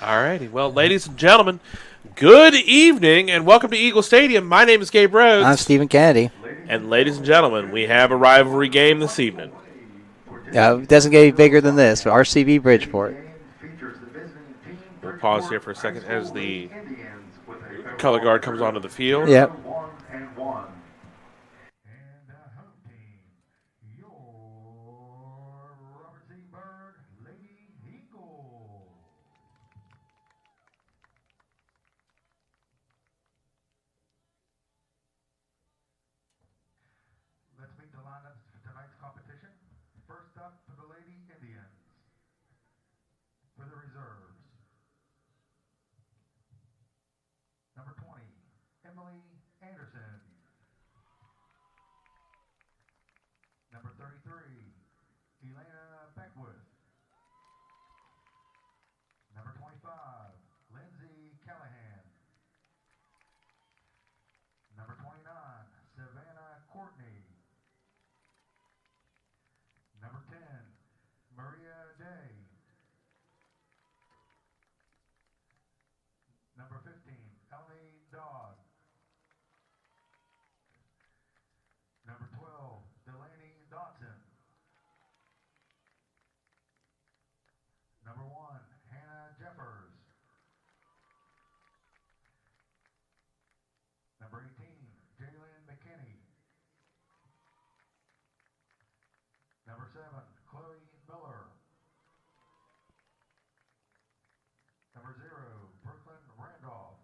All righty. Well, ladies and gentlemen, good evening and welcome to Eagle Stadium. My name is Gabe Rhodes. I'm Stephen Kennedy. And ladies and gentlemen, we have a rivalry game this evening. It doesn't get any bigger than this. RCB Bridgeport. We'll pause here for a second as the color guard comes onto the field. Yep. Let's meet the lineups for tonight's competition. First up for the Lady Indians. For the reserves. Number 20, Emily Anderson. Number 33, Elena Beckwith. Number 25, Lindsay Callahan. Number 29, Savannah Courtney. Number 10, Maria Day. Number 15, Ellie Dodd. Number 12, Delaney Dotson. Number 1, Hannah Jeffers. Number 18, Jalen McKinney. Number 7, Chloe Miller. Number 0, Brooklyn Randolph.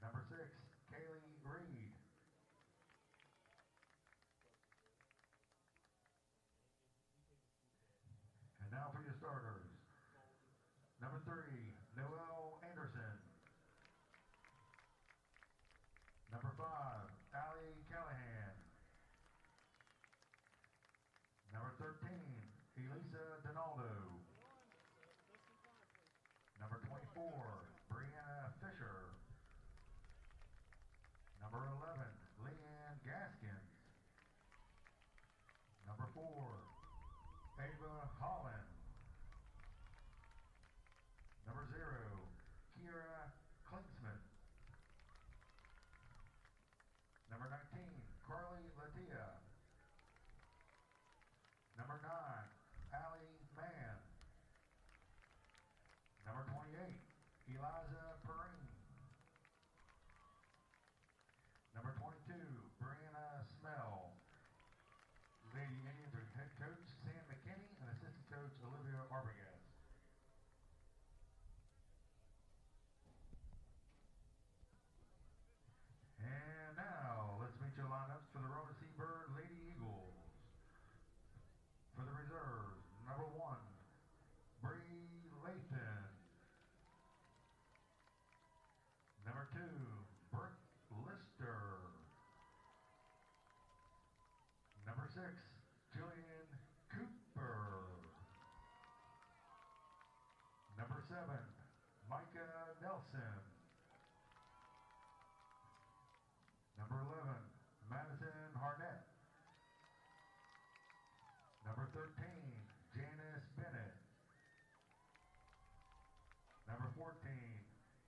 Number 6, Kaylee Reed. And now for your starters. Number 3, Noelle Anderson. Number 5, Allie Callahan. Number 13, Elisa Donaldo. Number 24, Brianna Fisher. Number 11, Leanne Gaskins. Number 4, Ava Holland. Number 0, Kira Klinsman. Number 19, Carly Latia. Number 9, Allie Mann. Number 28, Eliza Perrine. Number 22, Brianna Smell. Lady Indians are head coach Sam McKinney and assistant coach Olivia Arbogast. And now, let's meet your lineups for the Robert C. Byrd Lady Eagles. For the reserves, number 1, Bree Lathan. Number 2, Brooke Lister. Number 6, Jillian Cooper. Number 7, Micah Nelson. Number 11, Madison Harnett. Number 13, Janice Bennett. Number 14,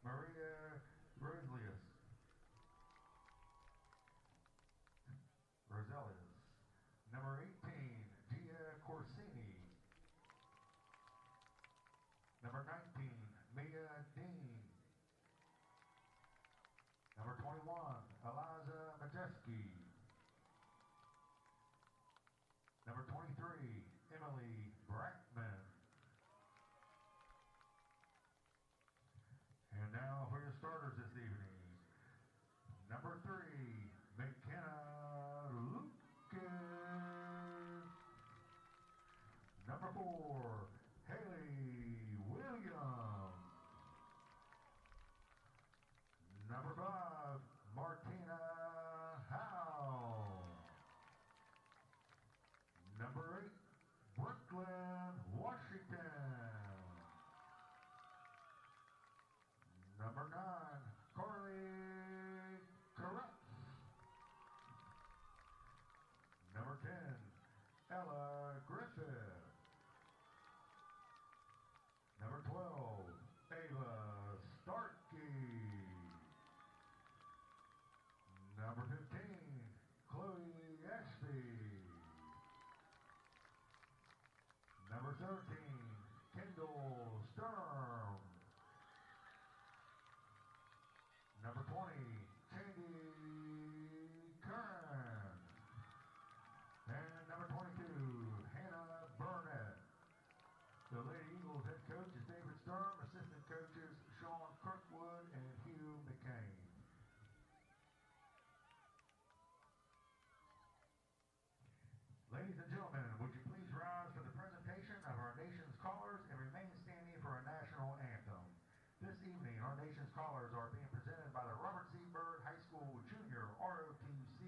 Maria Roselius. Number 18, Gia Corsini. Number 19, Mia Dean. Number 21, Eliza Majeski. Number 23, Emily Brackman. And now for your starters this evening. Number 3, McKenna Lucas. Number 4, Haley Williams. Number 5, Martina Howe. Kendall Sturm. Number 20, Katie Kern. And number 22, Hannah Burnett. The Lady Eagles head coach is David Sturm, assistant coaches Sean Kirkwood and Hugh McCain. Ladies and gentlemen, would you please rise for the presentation of our nation's colors and remain standing for our national anthem. This evening, our nation's colors are being presented by the Robert C. Byrd High School Junior ROTC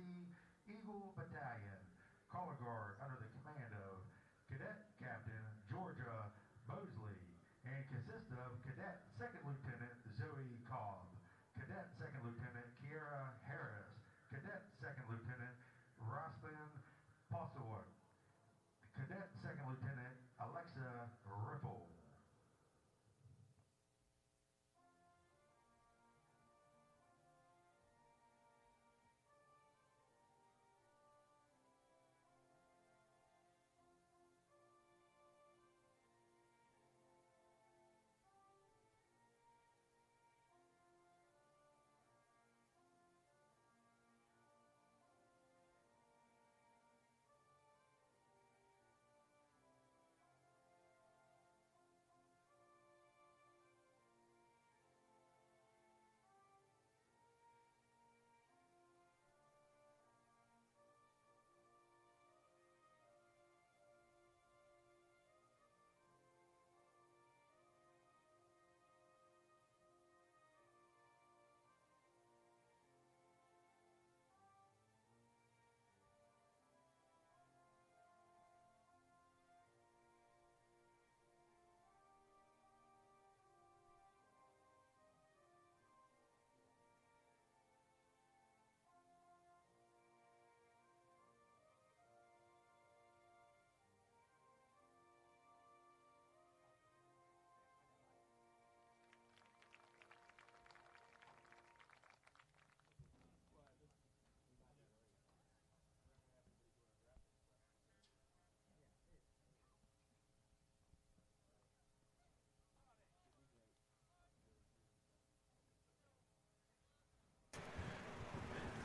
Eagle Battalion, color guard under the command of Cadet Captain Georgia Mosley, and consists of Cadet Second Lieutenant Zoe Cobb, Cadet Second Lieutenant Kiera Harris, Cadet Second Lieutenant Raspen Posselwood, Cadet Second Lieutenant Alexa Ripple.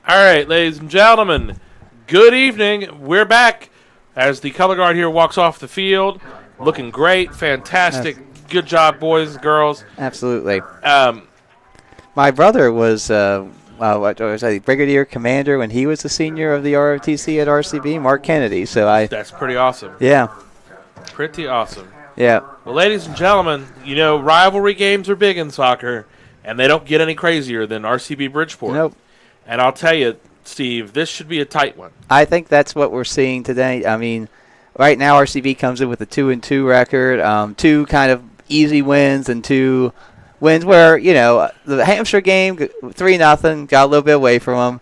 All right, ladies and gentlemen, good evening. We're back as the color guard here walks off the field, looking great, fantastic. Good job, boys and girls. Absolutely. My brother was brigadier commander when he was the senior of the ROTC at RCB, Mark Kennedy. So that's pretty awesome. Yeah. Pretty awesome. Yeah. Well, ladies and gentlemen, you know rivalry games are big in soccer, and they don't get any crazier than RCB Bridgeport. Nope. And I'll tell you, Steve, this should be a tight one. I think that's what we're seeing today. I mean, right now RCB comes in with a 2-2 record, 2 kind of easy wins and 2 wins where, you know, the Hampshire game, 3-0, got a little bit away from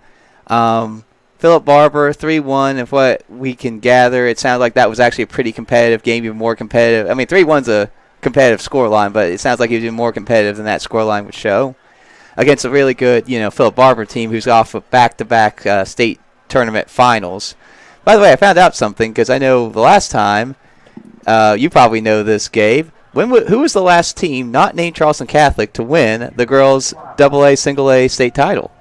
them. Philip Barber, 3-1. If what we can gather, it sounds like that was actually a pretty competitive game, even more competitive. I mean, 3-1's a competitive scoreline, but it sounds like he was even more competitive than that scoreline would show. Against a really good, you know, Philip Barber team who's off of back-to-back state tournament finals. By the way, I found out something because I know the last time, you probably know this, Gabe. Who was the last team not named Charleston Catholic to win the girls' AA, single-A state title?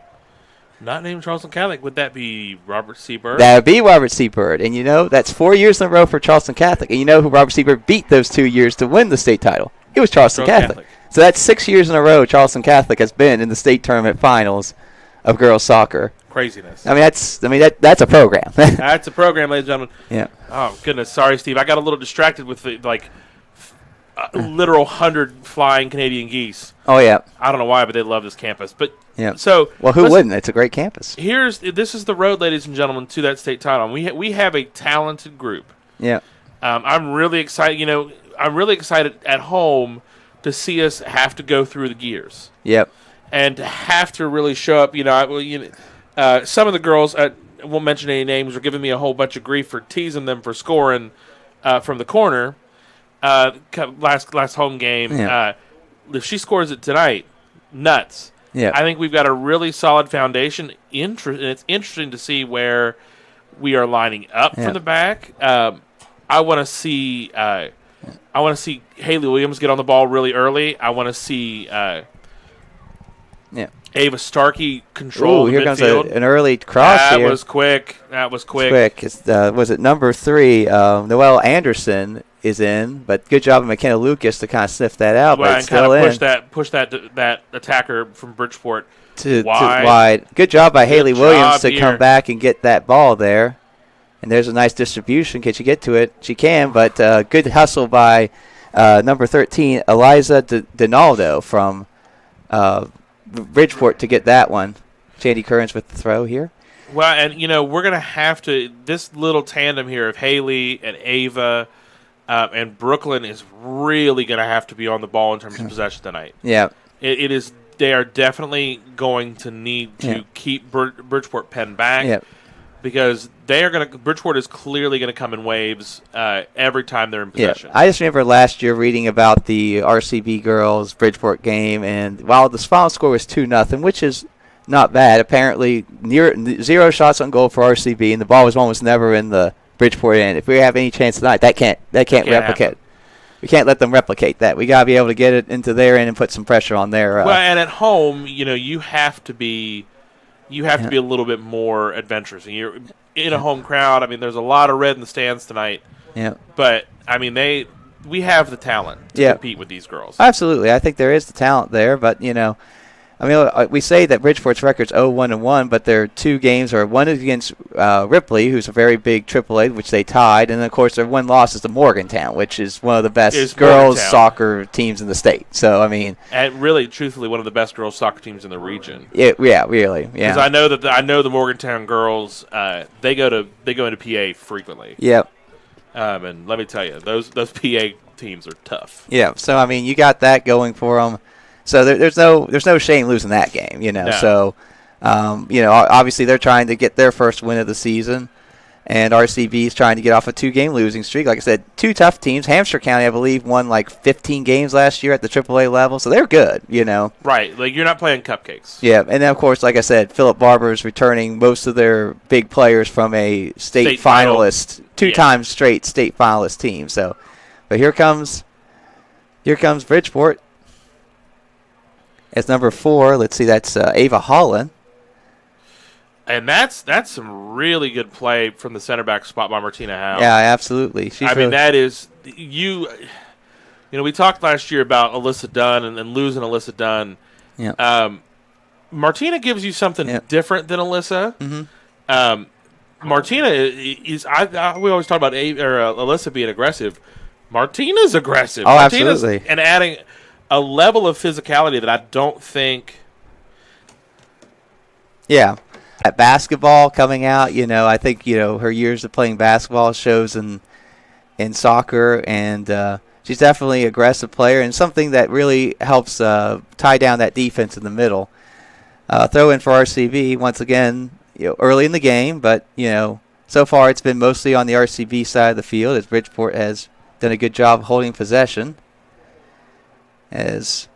Not named Charleston Catholic. Would that be Robert C. Byrd? That would be Robert C. Byrd. And, you know, that's 4 years in a row for Charleston Catholic. And you know who Robert C. Byrd beat those 2 years to win the state title? It was Charleston Catholic. So that's 6 years in a row Charleston Catholic has been in the state tournament finals of girls soccer. Craziness. I mean, that's a program. That's a program, ladies and gentlemen. Yeah. Oh, goodness. Sorry, Steve. I got a little distracted with the, literal 100 flying Canadian geese. Oh, yeah. I don't know why, but they love this campus. But yeah. So, well, who wouldn't? It's a great campus. This is the road, ladies and gentlemen, to that state title. We have a talented group. Yeah. I'm really excited. You know, I'm really excited at home to see us have to go through the gears. Yep. And to have to really show up. You know, some of the girls, I won't mention any names, were giving me a whole bunch of grief for teasing them for scoring from the corner last home game. Yeah. If she scores it tonight, nuts. Yeah. I think we've got a really solid foundation. And it's interesting to see where we are lining up from the back. I want to see I want to see Haley Williams get on the ball really early. I want to see Ava Starkey control the here midfield. Comes an early cross that here. Was quick. That was quick. It's, was it number 3? Noelle Anderson is in, but good job of McKenna Lucas to kind of sniff that out. Well, but and it's still kind in. of push that attacker from Bridgeport to wide. wide. Good job by Haley Williams to here. come back and get that ball there. And there's a nice distribution. Can she get to it? She can, but good hustle by number 13, Eliza Donaldo from Bridgeport to get that one. Shandy Kearns with the throw here. Well, and, we're going to have to – this little tandem here of Haley and Ava and Brooklyn is really going to have to be on the ball in terms of possession tonight. Yeah. It is – they are definitely going to need to keep Bridgeport penned back. Yeah. Because they are going to. Bridgeport is clearly going to come in waves every time they're in possession. I just remember last year reading about the RCB girls Bridgeport game, and while the final score was 2-0, which is not bad, apparently 0 shots on goal for RCB, and the ball was almost never in the Bridgeport end. If we have any chance tonight, that can't replicate. Happen. We can't let them replicate that. We got to be able to get it into their end and put some pressure on their. Well, and at home, you have to be. You have to be a little bit more adventurous. And you're in a home crowd. I mean, there's a lot of red in the stands tonight. Yeah. But I mean, we have the talent to compete with these girls. Absolutely, I think there is the talent there. But we say that Bridgeport's record's 0-1-1, but their 2 games are one is against Ripley, who's a very big AAA, which they tied, and then, of course, their one loss is to Morgantown, which is one of the best girls soccer teams in the state. So, I mean, and really, truthfully, one of the best girls soccer teams in the region. Yeah, really, yeah. Because I know the Morgantown girls. They go into PA frequently. Yep. And let me tell you, those PA teams are tough. Yeah. So, I mean, you got that going for them. So there's no shame losing that game, No. So, obviously they're trying to get their first win of the season, and RCB is trying to get off a 2-game losing streak. Like I said, 2 tough teams. Hampshire County, I believe, won like 15 games last year at the AAA level, so they're good, Right, like you're not playing cupcakes. Yeah, and then of course, like I said, Philip Barber is returning most of their big players from a state finalist, 2 times straight state finalist team. So, but here comes Bridgeport. It's number 4. Let's see, that's Ava Holland. And that's some really good play from the center back spot by Martina Howe. Yeah, absolutely. mean, that is we talked last year about Alyssa Dunn and losing Alyssa Dunn. Yeah. Martina gives you something different than Alyssa. Mm-hmm. Martina is we always talk about Alyssa being aggressive. Martina's aggressive. Oh, Martina's, absolutely. And adding a level of physicality that I don't think. Yeah. At basketball coming out, I think, her years of playing basketball shows in soccer, and she's definitely an aggressive player and something that really helps tie down that defense in the middle. Throw in for RCB once again, early in the game, but, so far it's been mostly on the RCB side of the field as Bridgeport has done a good job holding possession. As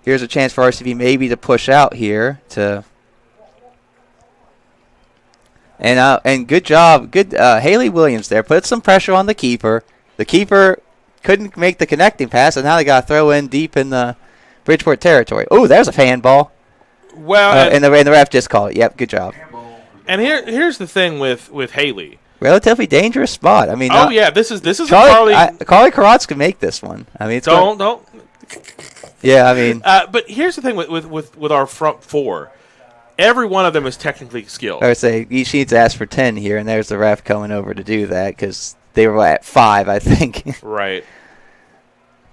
here's a chance for RCB maybe to push out here to. And good job, Haley Williams there. Put some pressure on the keeper. The keeper couldn't make the connecting pass, and now they got to throw in deep in the Bridgeport territory. Oh, there's a handball. Well, and the ref just called it. Yep, good job. And here's the thing with Haley. Relatively dangerous spot. I mean, this is Carly Karats can make this one. I mean, don't. Yeah, I mean. But here's the thing with our front 4. Every one of them is technically skilled. I would say she needs to ask for 10 here, and there's the ref coming over to do that because they were at 5, I think. Right.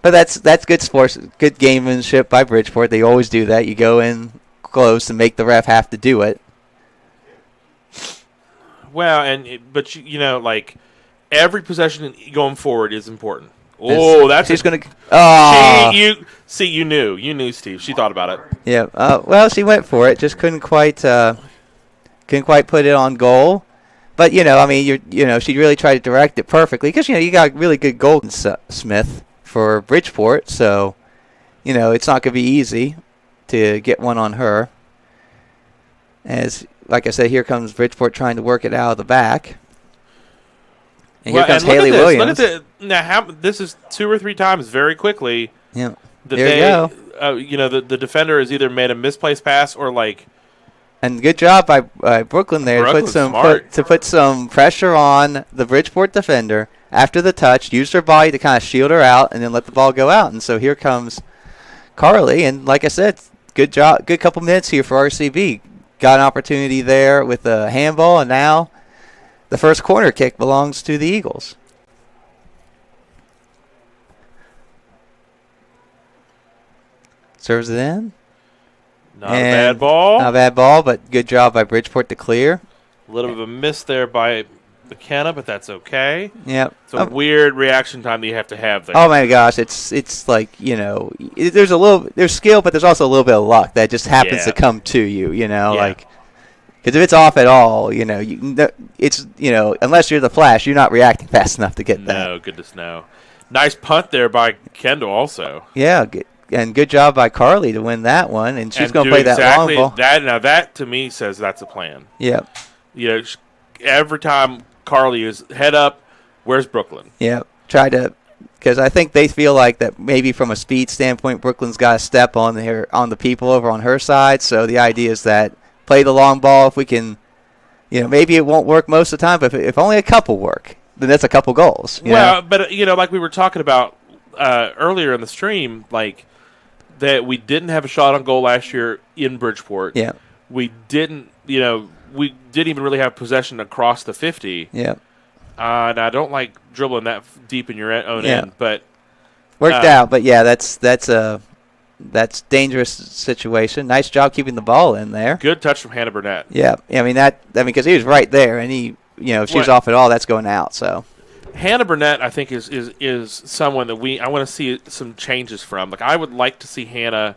But that's good sports, good gamemanship by Bridgeport. They always do that. You go in close and make the ref have to do it. Well, but like every possession going forward is important. Oh, that's she's going to. Oh, you knew, Steve. She thought about it. Yeah. Well, she went for it. Just couldn't quite put it on goal. But I mean, she really tried to direct it perfectly because you got really good goal Smith for Bridgeport, so it's not going to be easy to get one on her. As like I said, here comes Bridgeport trying to work it out of the back. And here comes Haley Williams. Look at this is 2 or 3 times very quickly. Yeah. That There you go. The defender has either made a misplaced pass or like. And good job by Brooklyn there to put some pressure on the Bridgeport defender after the touch. Used her body to kind of shield her out, and then let the ball go out. And so here comes Carly, and like I said, good job, good couple minutes here for RCB. Got an opportunity there with a handball, and now the first corner kick belongs to the Eagles. Serves it in. Not a bad ball. Not a bad ball, but good job by Bridgeport to clear. A little bit of a miss there by McKenna, but that's okay. Yep. It's a weird reaction time that you have to have there. Oh my gosh, it's like, there's skill, but there's also a little bit of luck that just happens to come to you, like, because if it's off at all, it's unless you're the Flash, you're not reacting fast enough to get that. No, goodness no. Nice punt there by Kendall also. Yeah, and good job by Carly to win that one, and she's going to play that long ball. That to me says that's a plan. Yep. Every time Carly is head up, where's Brooklyn? Yep. Because I think they feel like that maybe from a speed standpoint, Brooklyn's got to step on the people over on her side. So the idea is that play the long ball. If we can, maybe it won't work most of the time, but if only a couple work, then that's a couple goals. But like we were talking about earlier in the stream, like that we didn't have a shot on goal last year in Bridgeport. Yeah. We didn't, we didn't even really have possession across the 50. Yeah. And I don't like dribbling that deep in your own end, but worked out. But yeah, that's dangerous situation. Nice job keeping the ball in there. Good touch from Hannah Burnett. Yeah, because he was right there, and he, if she was off at all, that's going out. So Hannah Burnett, I think, is someone that I want to see some changes from. Like, I would like to see Hannah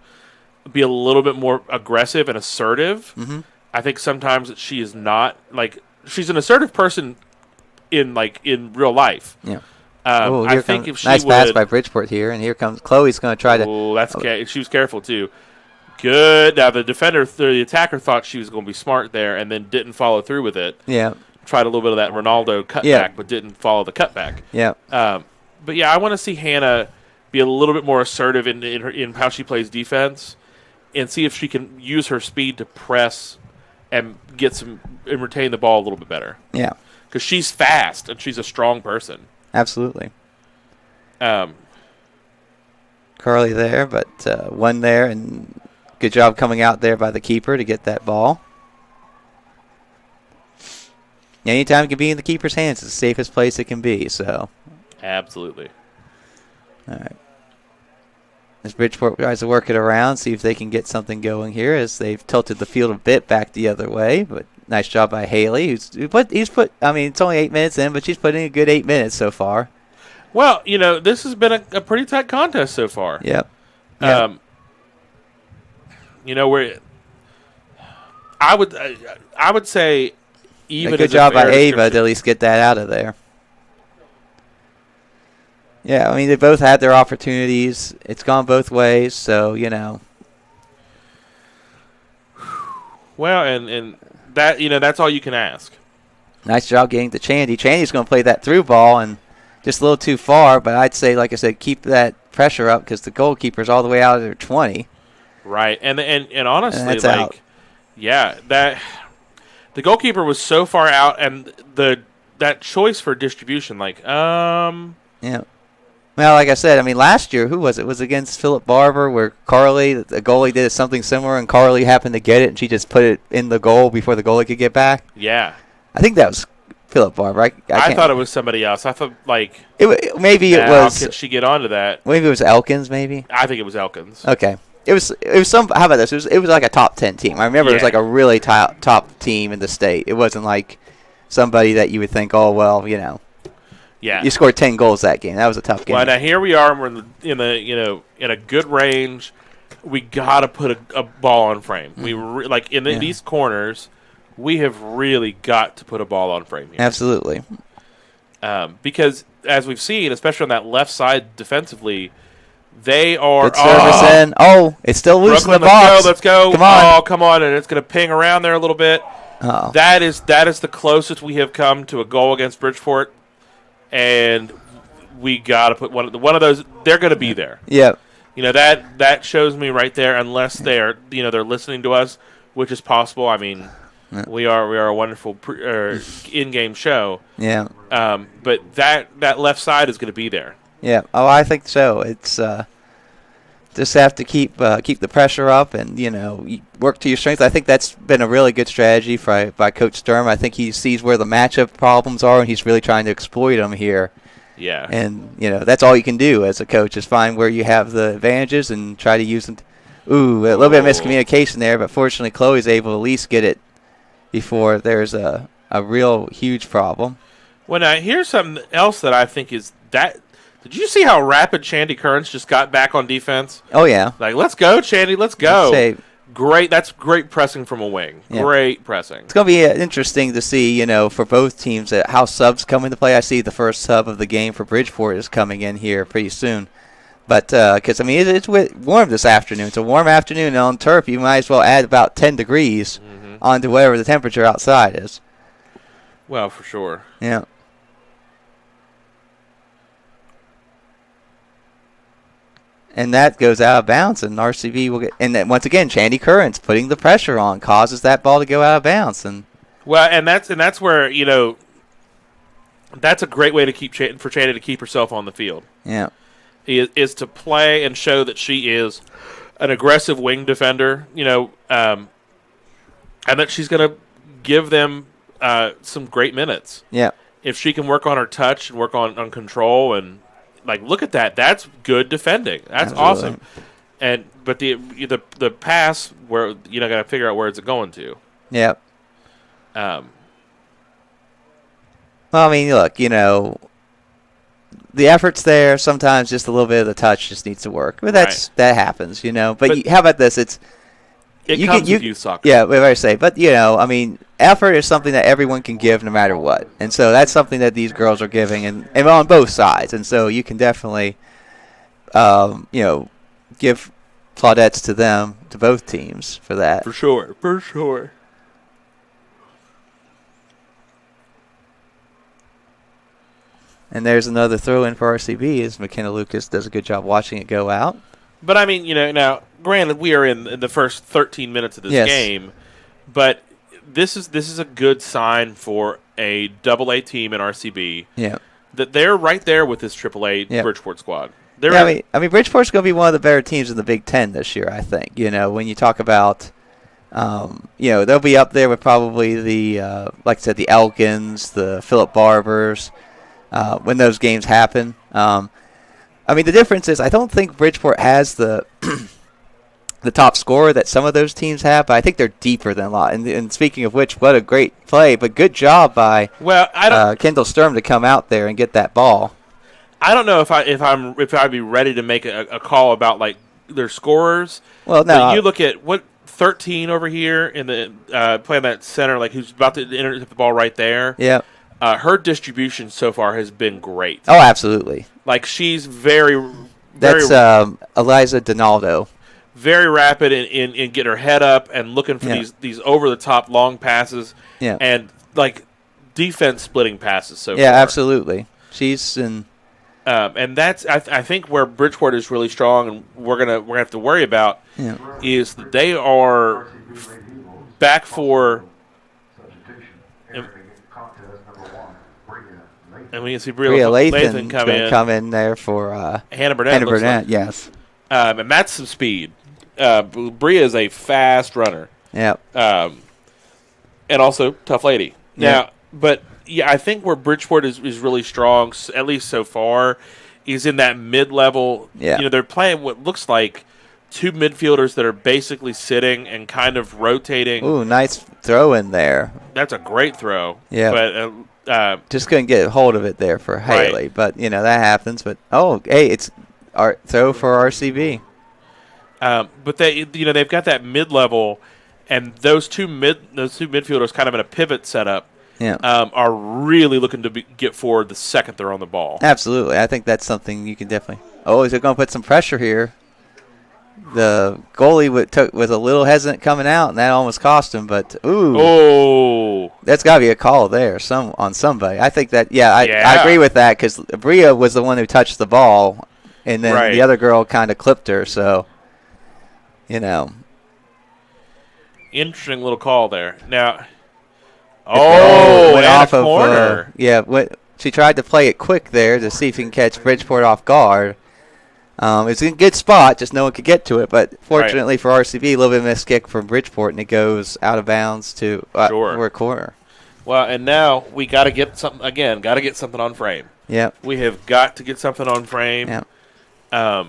be a little bit more aggressive and assertive. Mm-hmm. I think sometimes that she is not, like, she's an assertive person in real life. Yeah. I think if she nice pass by Bridgeport here, and here comes Chloe's going to try to. Oh, she was careful too. Good. Now the attacker thought she was going to be smart there, and then didn't follow through with it. Yeah. Tried a little bit of that Ronaldo cutback, but didn't follow the cutback. Yeah. But yeah, I want to see Hannah be a little bit more assertive in how she plays defense, and see if she can use her speed to press and and retain the ball a little bit better. Yeah. Because she's fast and she's a strong person. Absolutely. Carly there, but one there, and good job coming out there by the keeper to get that ball. Anytime it can be in the keeper's hands, it's the safest place it can be. So, absolutely. All right. As Bridgeport tries to work it around, see if they can get something going here, as they've tilted the field a bit back the other way. But nice job by Haley. It's only 8 minutes in, but she's put in a good 8 minutes so far. Well, this has been a pretty tight contest so far. Yep. Where I would say even a good job by Ava to at least get that out of there. Yeah, they both had their opportunities. It's gone both ways, so Well, and that that's all you can ask. Nice job getting to Chandy. Chandy's going to play that through ball and just a little too far, but I'd say, like I said, keep that pressure up because the goalkeeper's all the way out of their 20. Right, and honestly, and that's out. that the goalkeeper was so far out, and that choice for distribution, yeah. Well, like I said, last year, who was it? It was against Philip Barber, where Carly, the goalie, did something similar, and Carly happened to get it, and she just put it in the goal before the goalie could get back. Yeah. I think that was Philip Barber. I thought it was somebody else. I thought, maybe it was. How can she get onto that? Maybe it was Elkins, maybe? I think it was Elkins. Okay. It was some. How about this? It was like a top 10 team. I remember it was like a really top team in the state. It wasn't like somebody that you would think, oh well, Yeah. You scored 10 goals that game. That was a tough game. Well, now here we are. And we're in a good range. We got to put a ball on frame. We these corners, we have really got to put a ball on frame here. Absolutely. Because as we've seen, especially on that left side defensively, they are. Good service in. Oh, it's still loose Brooklyn, in the box. Let's go. Come on. Oh, come on. And it's going to ping around there a little bit. Oh. That is the closest we have come to a goal against Bridgeport and we got to put one of those. They're going to be there. Yep. That shows me right there. Unless they're listening to us, which is possible. I mean, we are a wonderful in-game show. Yeah. But that left side is going to be there. Yeah. Oh, I think so. It's just have to keep the pressure up and you work to your strengths. I think that's been a really good strategy by Coach Sturm. I think he sees where the matchup problems are and he's really trying to exploit them here. Yeah. And that's all you can do as a coach is find where you have the advantages and try to use them. A little bit of miscommunication there, but fortunately Chloe's able to at least get it before there's a real huge problem. Well, now here's something else that I think is that. Did you see how rapid Chandy Currents just got back on defense? Oh, yeah. Like, let's go, Chandy, let's go. Great. That's great pressing from a wing. Yeah. Great pressing. It's going to be interesting to see, for both teams, how subs come into play. I see the first sub of the game for Bridgeport is coming in here pretty soon. But, because, it's warm this afternoon. It's a warm afternoon on turf. You might as well add about 10 degrees onto whatever the temperature outside is. Well, for sure. Yeah. And that goes out of bounds, and RCB will get. And then once again, Chandy Currents putting the pressure on causes that ball to go out of bounds. And that's where that's a great way to for Chandy to keep herself on the field. Yeah, is to play and show that she is an aggressive wing defender. And that she's going to give them some great minutes. Yeah, if she can work on her touch and work on control and. Like, look at that. That's good defending. That's awesome. But the pass where got to figure out where it's going to. Yep. Well, I mean, look, the effort's there. Sometimes just a little bit of the touch just needs to work. But that happens, But how about this? It comes with youth soccer. Yeah, we already say. But, effort is something that everyone can give no matter what. And so that's something that these girls are giving and on both sides. And so you can definitely, give plaudits to them, to both teams for that. For sure. And there's another throw-in for RCB as McKenna Lucas does a good job watching it go out. But, I mean, now, granted, we are in the first 13 minutes of this game, but this is a good sign for a AA team in RCB. Yeah. That they're right there with this AAA Bridgeport squad. I mean, Bridgeport's going to be one of the better teams in the Big Ten this year, I think. When you talk about, they'll be up there with probably the, like I said, the Elkins, the Philip Barbers, when those games happen. I mean, the difference is I don't think Bridgeport has the the top scorer that some of those teams have, but I think they're deeper than a lot. And speaking of which, what a great play, but good job by Kendall Sturm to come out there and get that ball. I don't know if I'd be ready to make a call about like their scorers. Well, no, but you look at 13 over here in the playing that center, like who's about to intercept the ball right there. Yeah. Her distribution so far has been great. Oh, absolutely. Like she's very That's Eliza Donaldo. Very rapid in getting her head up and looking for these over the top long passes. Yeah. And like defense splitting passes so far. Yeah, absolutely. She's in. And that's I think where Bridgeport is really strong, and we're gonna have to worry about is that they are back for. And we can see Bria Lathan come in there for Hannah Burnett. Like. Yes. And that's some speed. Bria is a fast runner. Yeah. And also tough lady. Now, but I think where Bridgeport is really strong, at least so far, is in that mid-level. Yeah. They're playing what looks like two midfielders that are basically sitting and kind of rotating. Ooh, nice throw in there. That's a great throw. Yeah. But just couldn't get a hold of it there for Haley. Right. But, that happens. But, hey, it's our throw for RCB. But they've got that mid-level, and those two midfielders kind of in a pivot setup are really looking to get forward the second they're on the ball. Absolutely. I think that's something you can definitely – oh, is it going to put some pressure here? The goalie was a little hesitant coming out, and that almost cost him. But that's got to be a call there, on somebody. I think that. I agree with that because Bria was the one who touched the ball, and then the other girl kind of clipped her. So, interesting little call there. Now, went off of corner. She tried to play it quick there to see if she can catch Bridgeport off guard. It's in a good spot, just no one could get to it. But fortunately for RCB, a little bit of a missed kick from Bridgeport, and it goes out of bounds to a corner. Well, and now we got to get something again. Got to get something on frame. Yeah, we have got to get something on frame. Yeah,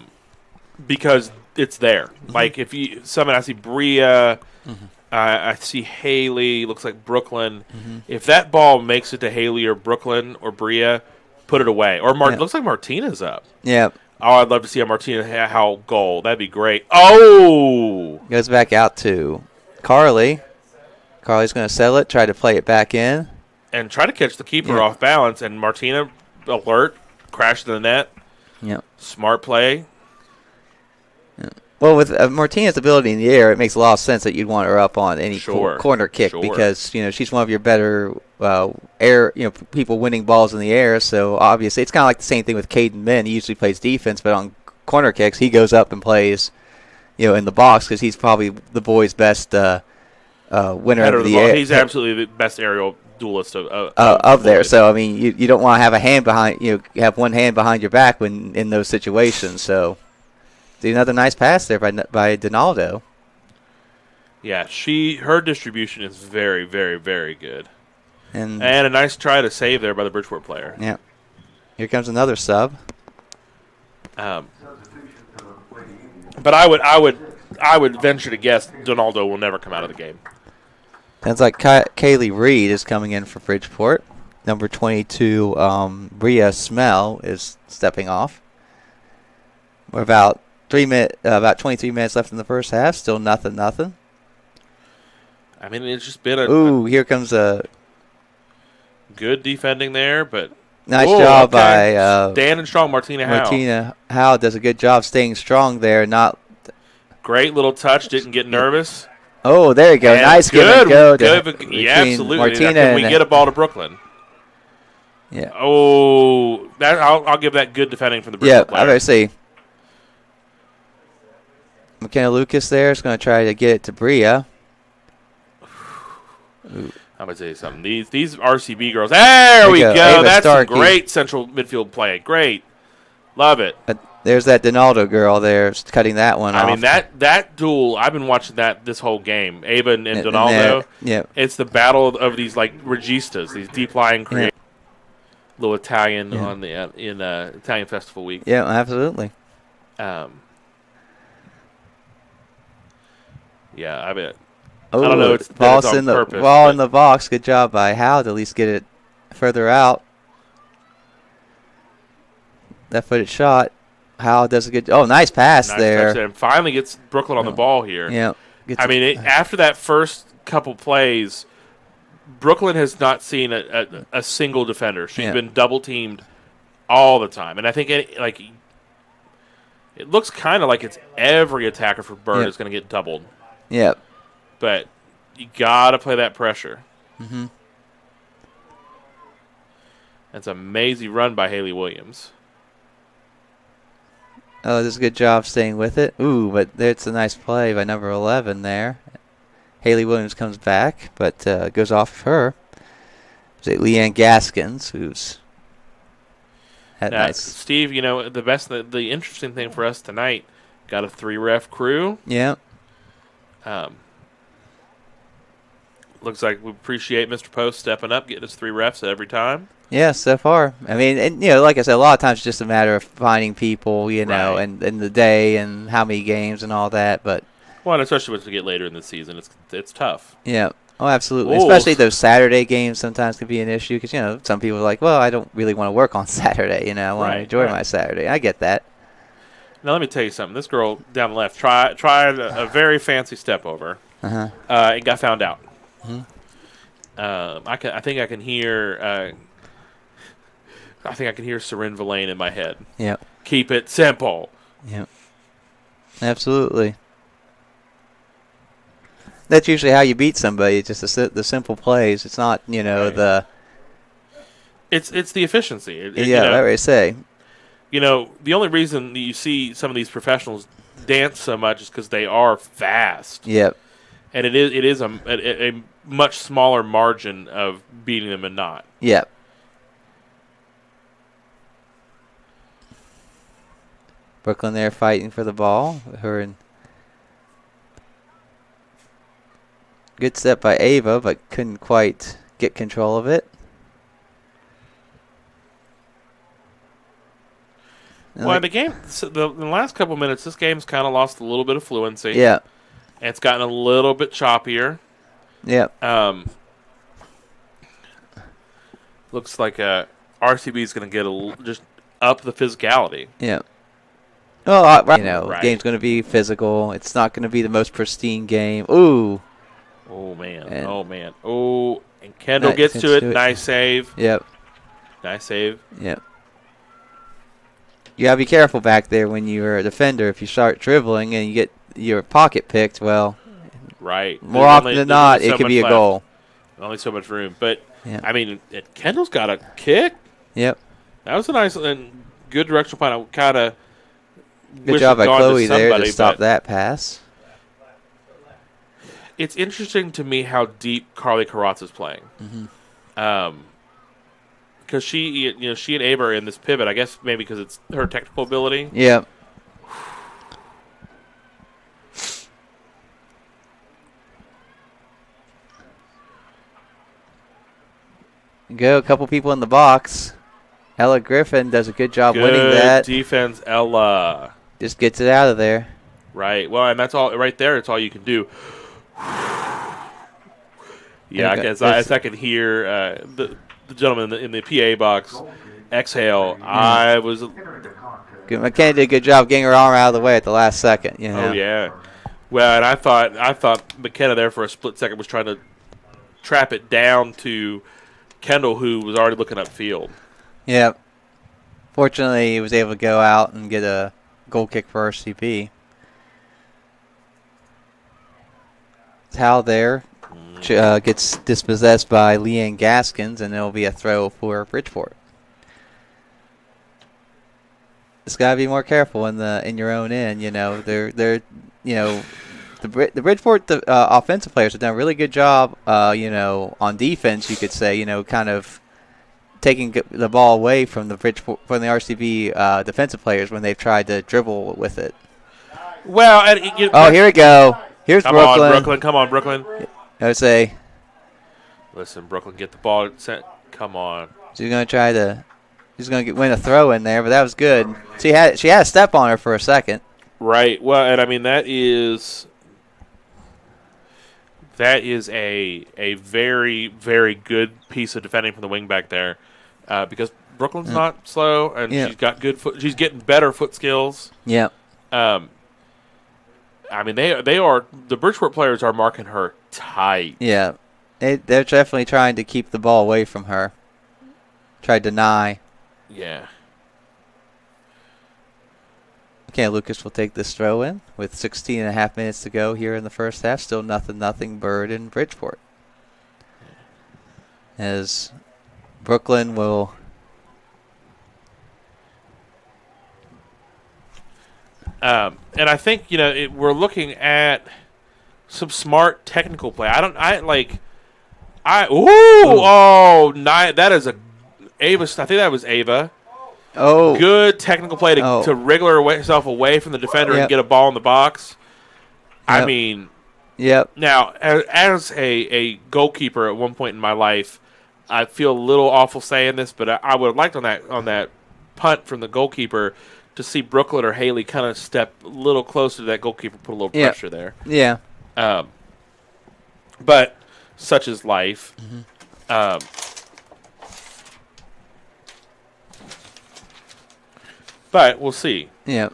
because it's there. Mm-hmm. Like if you I see Bria. Mm-hmm. I see Haley. Looks like Brooklyn. Mm-hmm. If that ball makes it to Haley or Brooklyn or Bria, put it away. Or looks like Martina's up. Yeah. Oh, I'd love to see a Martina goal. That'd be great. Oh! Goes back out to Carly. Carly's going to settle it, try to play it back in. And try to catch the keeper off balance. And Martina, alert, crashed in the net. Yep. Smart play. Yeah. Well, with Martina's ability in the air, it makes a lot of sense that you'd want her up on any corner kick because she's one of your better air people winning balls in the air. So obviously, it's kind of like the same thing with Caden Min. He usually plays defense, but on corner kicks, he goes up and plays in the box because he's probably the boys' best winner of the air. He's absolutely the best aerial duelist of there. So I mean, you don't want to have a hand behind have one hand behind your back when in those situations. So. Another nice pass there by Donaldo. Yeah, her distribution is very, very, very good. And a nice try to save there by the Bridgeport player. Yeah. Here comes another sub. But I would venture to guess Donaldo will never come out of the game. Sounds like Kaylee Reed is coming in for Bridgeport. Number 22, Bria Smell is stepping off. We're about 23 minutes left in the first half. Still nothing. I mean, it's just been here comes a good defending there, but nice job by standing strong. Martina Howe. Martina Howe does a good job staying strong there. Not great little touch. Didn't get nervous. Oh, there you go. And nice good go. Yeah, absolutely. Martina can we get a ball to Brooklyn? Yeah. Oh, I'll give that good defending from the Bridgeport player. I better say. McKenna Lucas there is going to try to get it to Bria. I'm going to tell you something. These RCB girls. There we go. That's a great central midfield play. Great. Love it. There's that Donaldo girl there cutting that one off. I mean, that duel, I've been watching this whole game. Ava and Donaldo. Yeah. It's the battle of these, like, registas, these deep-lying creators. Little Italian on the in Italian Festival Week. Yeah, absolutely. Yeah, I bet. I don't know. It's on purpose. Ball in the box. Good job by Howe to at least get it further out. Left-footed shot. Howe does a good. Oh, nice pass there. And finally gets Brooklyn on the ball here. Yeah. After that first couple plays, Brooklyn has not seen a single defender. She's been double teamed all the time, and I think it looks kind of like it's every attacker for Bird is going to get doubled. Yeah. But you got to play that pressure. Mm-hmm. That's an amazing run by Haley Williams. Oh, does a good job staying with it. Ooh, but it's a nice play by number 11 there. Haley Williams comes back, but goes off of her. Is it Leanne Gaskins, who's nice. Steve, the interesting thing for us tonight, got a 3-ref crew. Yeah. Looks like we appreciate Mr. Post stepping up, getting us 3 refs every time. Yeah, so far. I mean, and like I said, a lot of times it's just a matter of finding people, and the day and how many games and all that. But and especially once we get later in the season, it's tough. Yeah. Oh, absolutely. Especially those Saturday games sometimes can be an issue because some people are like, well, I don't really want to work on Saturday. I want to enjoy my Saturday. I get that. Now let me tell you something. This girl down the left tried a very fancy step over. And got found out. Mm-hmm. I think I can hear. I think I can hear Seren Villain in my head. Yeah. Keep it simple. Yeah. Absolutely. That's usually how you beat somebody. Just the simple plays. It's not, Right. It's the efficiency. Yeah, that's what I say. The only reason that you see some of these professionals dance so much is because they are fast, Yep. and it is a much smaller margin of beating them and not. Yep. Brooklyn there fighting for the ball. Her and good step by Ava, but couldn't quite get control of it. Well, the game, the last couple minutes, this game's kind of lost a little bit of fluency. Yeah. And it's gotten a little bit choppier. Yeah. Looks like RCB is going to get just up the physicality. Yeah. Well, Right. Game's going to be physical. It's not going to be the most pristine game. Ooh. Oh, man. And Oh, and Kendall gets to it. Nice save. Yep. Nice save. Yep. You got to be careful back there when you're a defender. If you start dribbling and you get your pocket picked, well, right. More often than not, it could be a goal. Only so much room. But, yeah. I mean, Kendall's got a kick. Yep. That was a nice and good directional point. I kind of good job by Chloe there to stop that pass. It's interesting to me how deep Carly Karatz is playing. Mm-hmm. Because she and Ava are in this pivot. I guess maybe because it's her technical ability. Yep. Go, a couple people in the box. Ella Griffin does a good job winning that. Defense, Ella. Just gets it out of there. Right. Well, and that's all right there. It's all you can do. Yeah, as I could hear the gentleman in the PA box exhale. I was. McKenna did a good job getting her arm out of the way at the last second. Oh yeah. Well, and I thought McKenna there for a split second was trying to trap it down to Kendall, who was already looking upfield. Yep. Fortunately, he was able to go out and get a goal kick for RCB. Towel there gets dispossessed by Leanne Gaskins, and it'll be a throw for Bridgeport. It's got to be more careful in your own end. The Bridgeport offensive players have done a really good job. On defense, you could say, kind of taking the ball away from the RCB defensive players when they've tried to dribble with it. Well, here we go. Here's Brooklyn. Come on, Brooklyn. I would say. Listen, Brooklyn, get the ball sent. Come on. She's going to win a throw in there, but that was good. She had a step on her for a second. Right. Well, and I mean that is a very, very good piece of defending from the wing back there, because Brooklyn's not slow and she's got good foot. She's getting better foot skills. Yeah. I mean they are the Bridgeport players are marking her tight. Yeah. They're definitely trying to keep the ball away from her. Try to deny. Yeah. Okay, Lucas will take this throw in with 16 and a half minutes to go here in the first half. Still 0-0 Bird in Bridgeport. As Brooklyn will and I think we're looking at some smart technical play. That is a Ava. I think that was Ava. Oh, good technical play to wriggle herself away from the defender and get a ball in the box. Yep. I mean, Now, as a goalkeeper at one point in my life, I feel a little awful saying this, but I would have liked on that punt from the goalkeeper to see Brooklyn or Haley kind of step a little closer to that goalkeeper, put a little pressure there. Yeah. But such is life. Mm-hmm. But we'll see. Yeah.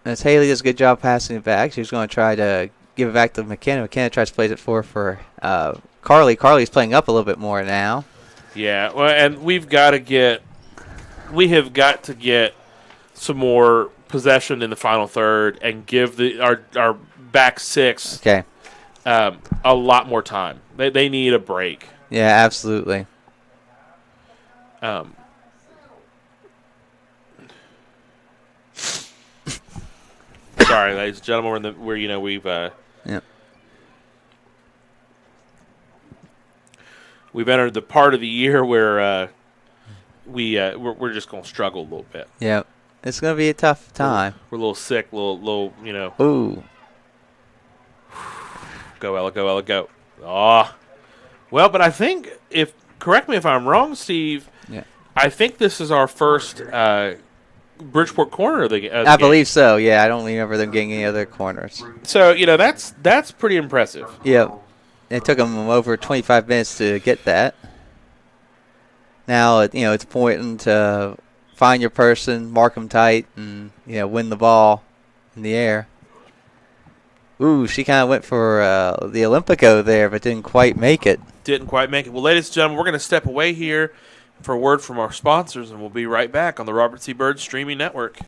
As Haley does a good job passing it back, she's going to try to give it back to McKenna. McKenna tries to play it for Carly. Carly's playing up a little bit more now. Yeah. Well, and we have got to get some more possession in the final third and give our back six Okay. A lot more time. They need a break. Yeah, absolutely. Sorry, ladies and gentlemen, we've entered the part of the year where we're just gonna struggle a little bit. Yeah, it's gonna be a tough time. We're a little sick, little. Ooh. Go Ella, go Ella, go. Oh, well, but I think correct me if I'm wrong, Steve. Yeah. I think this is our first Bridgeport corner of the game. I believe so. Yeah, I don't remember them getting any other corners. So that's pretty impressive. Yep. It took them over 25 minutes to get that. Now, it's important to find your person, mark them tight, and win the ball in the air. Ooh, she kind of went for the Olympico there, but didn't quite make it. Didn't quite make it. Well, ladies and gentlemen, we're going to step away here for a word from our sponsors, and we'll be right back on the Robert C. Byrd Streaming Network.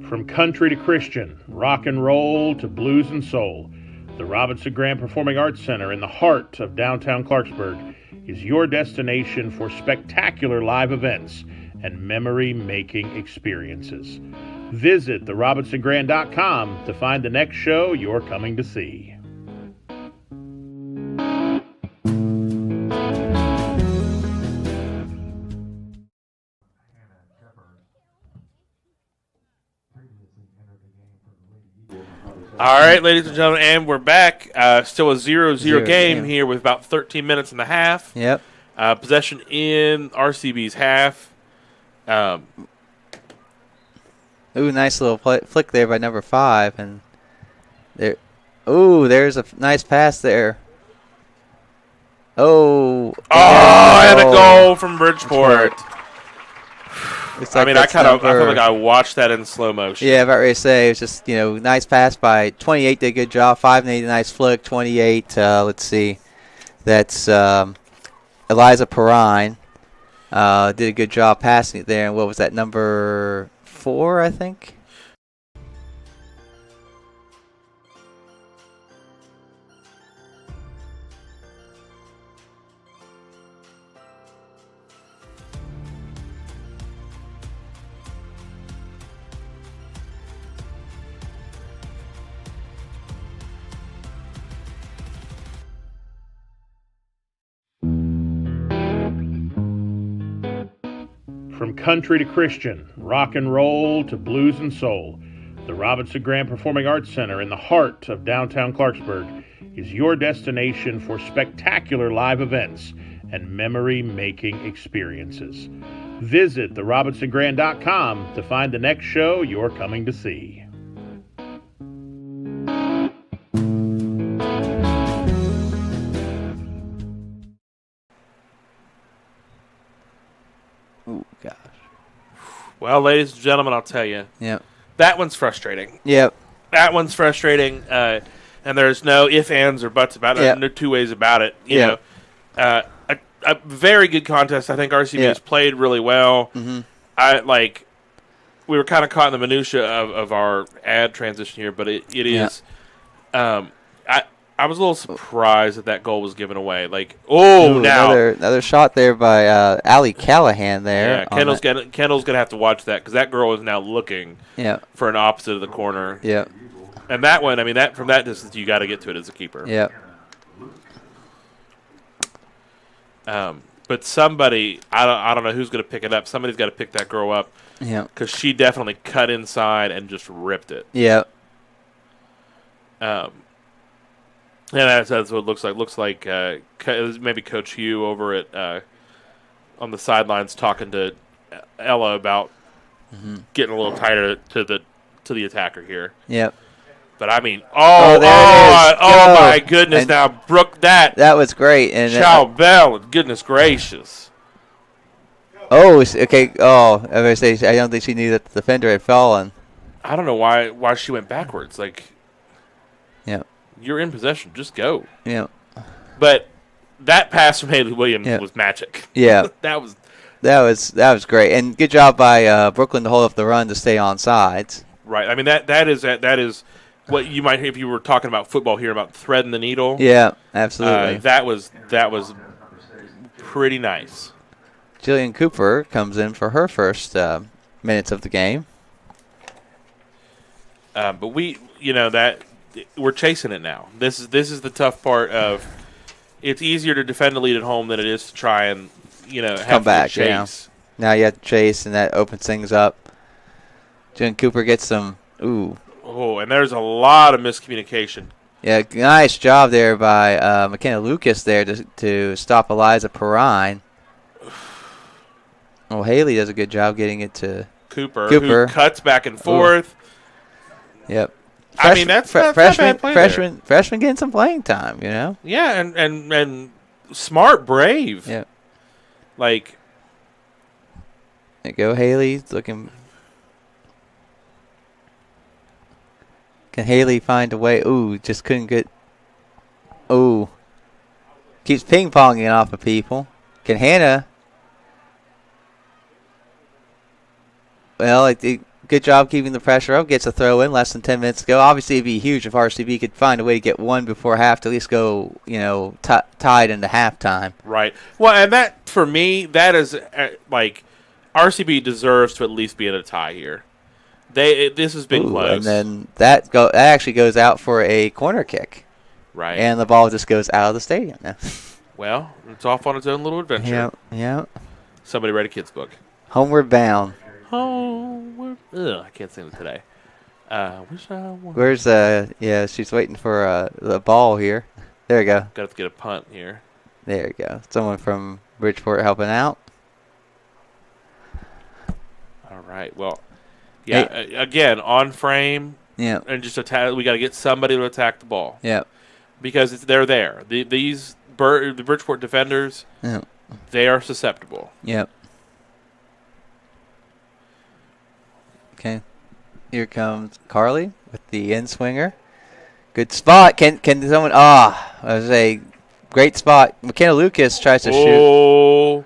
From country to Christian, rock and roll to blues and soul, the Robinson Grand Performing Arts Center in the heart of downtown Clarksburg is your destination for spectacular live events and memory-making experiences. Visit therobinsongrand.com to find the next show you're coming to see. All right, ladies and gentlemen, and we're back. Still a 0-0 game yeah. here with about 13 minutes and a half. Yep. Possession in RCB's half. Ooh, nice little flick there by number 5, and there. Ooh, there's a nice pass there. Oh, and a goal from Bridgeport. Like I feel like I watched that in slow motion. Yeah, about ready to say it's just nice pass by 28. Did a good job. 5 made a nice flick. 28. Let's see, that's Eliza Perrine. Did a good job passing it there. And what was that, number 4, I think? From country to Christian, rock and roll to blues and soul, the Robinson Grand Performing Arts Center in the heart of downtown Clarksburg is your destination for spectacular live events and memory-making experiences. Visit therobinsongrand.com to find the next show you're coming to see. Ooh, gosh. Well, ladies and gentlemen, I'll tell you. Yep. That one's frustrating. Yep. That one's frustrating, and there's no ifs, ands, or buts about it. Yep. No two ways about it. You know, a very good contest. I think RCB has played really well. Mm-hmm. We were kind of caught in the minutia of our ad transition here, but it is. I was a little surprised that goal was given away. Another shot there by Allie Callahan there. Yeah, Kendall's gonna have to watch that because that girl is now looking for an opposite of the corner. Yeah. And that one, from that distance, you got to get to it as a keeper. Yeah. But somebody, I don't know who's going to pick it up. Somebody's got to pick that girl up. Yeah. Because she definitely cut inside and just ripped it. Yeah. Yeah, that's what it looks like. Looks like maybe Coach Hugh over at on the sidelines talking to Ella about getting a little tighter to the attacker here. Yep. But I mean, there it is. Go. My goodness! And now, Brooke, that was great. And Chow Bell, goodness gracious! okay. Oh, I was gonna say I don't think she knew that the defender had fallen. I don't know why she went backwards. Like, yeah, you're in possession, just go. Yeah. But that pass from Haley Williams was magic. Yeah, that was great, and good job by Brooklyn to hold up the run to stay on sides. Right. I mean that is what you might, if you were talking about football here, about threading the needle. Yeah, absolutely. That was pretty nice. Jillian Cooper comes in for her first minutes of the game. But that we're chasing it now. This is the tough part of. It's easier to defend a lead at home than it is to try and have come back. chase. Yeah. Now you have to chase, and that opens things up. Jillian Cooper gets some. Ooh. Oh, and there's a lot of miscommunication. Yeah, nice job there by McKenna Lucas there to stop Eliza Perrine. Well, Haley does a good job getting it to Cooper. Who cuts back and forth. Ooh. Yep. I mean, that's not bad play freshman getting some playing time, Yeah, and smart, brave. Yeah. Like. There you go, Haley looking. Can Haley find a way? Ooh, just couldn't get. Ooh. Keeps ping-ponging off of people. Can Hannah. Well, good job keeping the pressure up. Gets a throw in less than 10 minutes to go. Obviously, it'd be huge if RCB could find a way to get one before half to at least go, tied into halftime. Right. Well, and that, for me, that is, RCB deserves to at least be in a tie here. This has been close. And then that actually goes out for a corner kick. Right. And the ball just goes out of the stadium now. Well, it's off on its own little adventure. Yeah. Somebody read a kid's book. Homeward bound. Homeward. Ugh, I can't sing it today. Wish I won. Where's she's waiting for the ball here. There you go. Got to get a punt here. There you go. Someone from Bridgeport helping out. All right. Well, yeah. Hey. Again, on frame. Yeah. And just attack. We got to get somebody to attack the ball. Yeah. Because they're there. The Bridgeport defenders. Yeah. They are susceptible. Yep. Okay. Here comes Carly with the in swinger. Good spot. Can someone? I was a great spot. McKenna Lucas tries to shoot. Oh,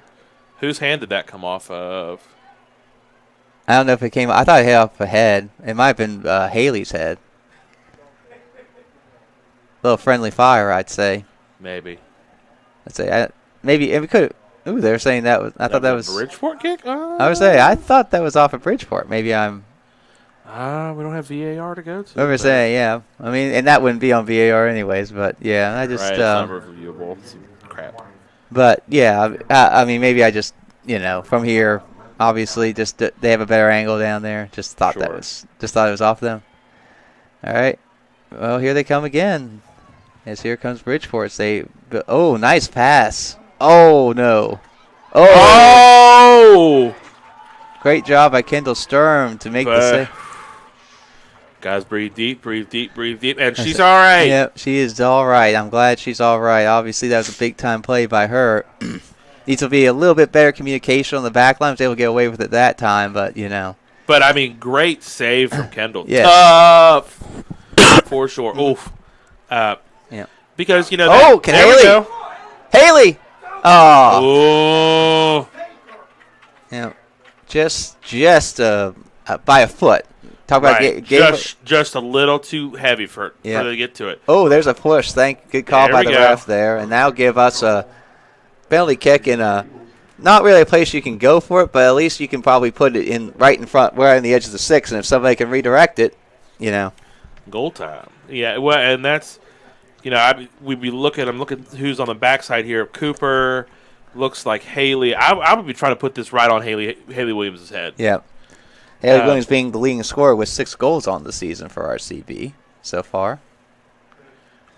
whose hand did that come off of? I don't know if it came. I thought it hit off a head. It might have been Haley's head. A little friendly fire, I'd say. Maybe. I'd say maybe it could. Ooh, they're saying that was. I thought that was a Bridgeport kick. I would say I thought that was off of Bridgeport. Maybe I'm. We don't have VAR to go to. What we're saying, yeah. I mean, and that wouldn't be on VAR anyways. But yeah, I just. Right, it's not reviewable. It's crap. But yeah, I mean, maybe I just from here, obviously, just they have a better angle down there. Just thought it was off them. All right. Well, here they come again. As here comes Bridgeport. Nice pass. Oh, no. Oh! Great job by Kendall Sturm to make the save. Guys, breathe deep, breathe deep, breathe deep. And she's all right. Yep, she is all right. I'm glad she's all right. Obviously, that was a big-time play by her. Needs to be a little bit better communication on the back line. I was able to get away with it that time, but, But, I mean, great save from Kendall. Yes. Tough. For sure. Oof. Yeah. Because, can Haley? Go. Haley! Oh. Yeah. Just by a foot. Talk about just a little too heavy for her to get to it. Oh, there's a push. Good call by the ref there, and that'll give us a penalty kick in not really a place you can go for it, but at least you can probably put it right in front, right on the edge of the 6, and if somebody can redirect it, Goal time. Yeah, well, and that's we'd be looking. I'm looking who's on the backside here. Cooper looks like Haley. I would be trying to put this right on Haley Williams' head. Yeah. Haley Williams being the leading scorer with 6 goals on the season for RCB so far.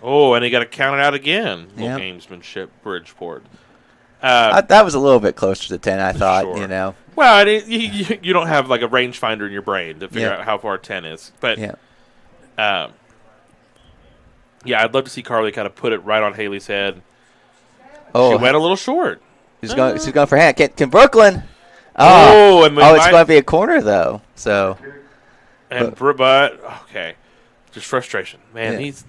Oh, and they got to count it out again. Little gamesmanship, Bridgeport. That was a little bit closer to 10, I thought, sure. Well, you don't have like a rangefinder in your brain to figure out how far 10 is. But Yeah, I'd love to see Carly kind of put it right on Haley's head. Oh, She went a little short. she's going for hand. Can Brooklyn? Oh, and it's going to be a corner though. So. But okay, just frustration, man. He's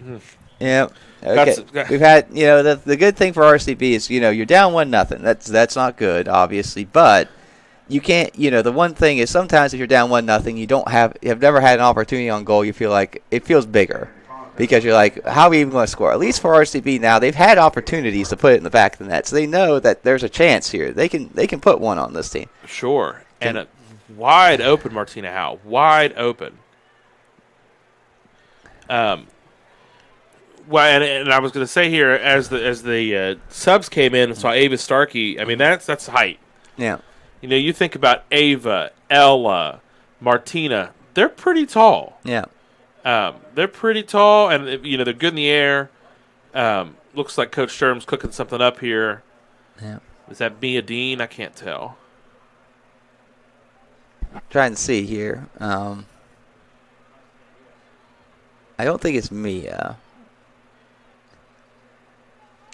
yeah. Okay. We've had the good thing for RCB is you're down 1-0. That's not good, obviously, but you can't. The one thing is sometimes if you're down 1-0, you've never had an opportunity on goal. You feel like it feels bigger because you're like, how are we even going to score? At least for RCB now, they've had opportunities to put it in the back of the net, so they know that there's a chance here. They can put one on this team. Sure, and wide open, Martina Howe, wide open. Well, and I was going to say here as the subs came in and saw Ava Starkey. I mean that's height. Yeah. You think about Ava, Ella, Martina. They're pretty tall. Yeah. They're pretty tall, and they're good in the air. Looks like Coach Sturm's cooking something up here. Yeah. Is that Mia Dean? I can't tell. Trying to see here. I don't think it's Mia.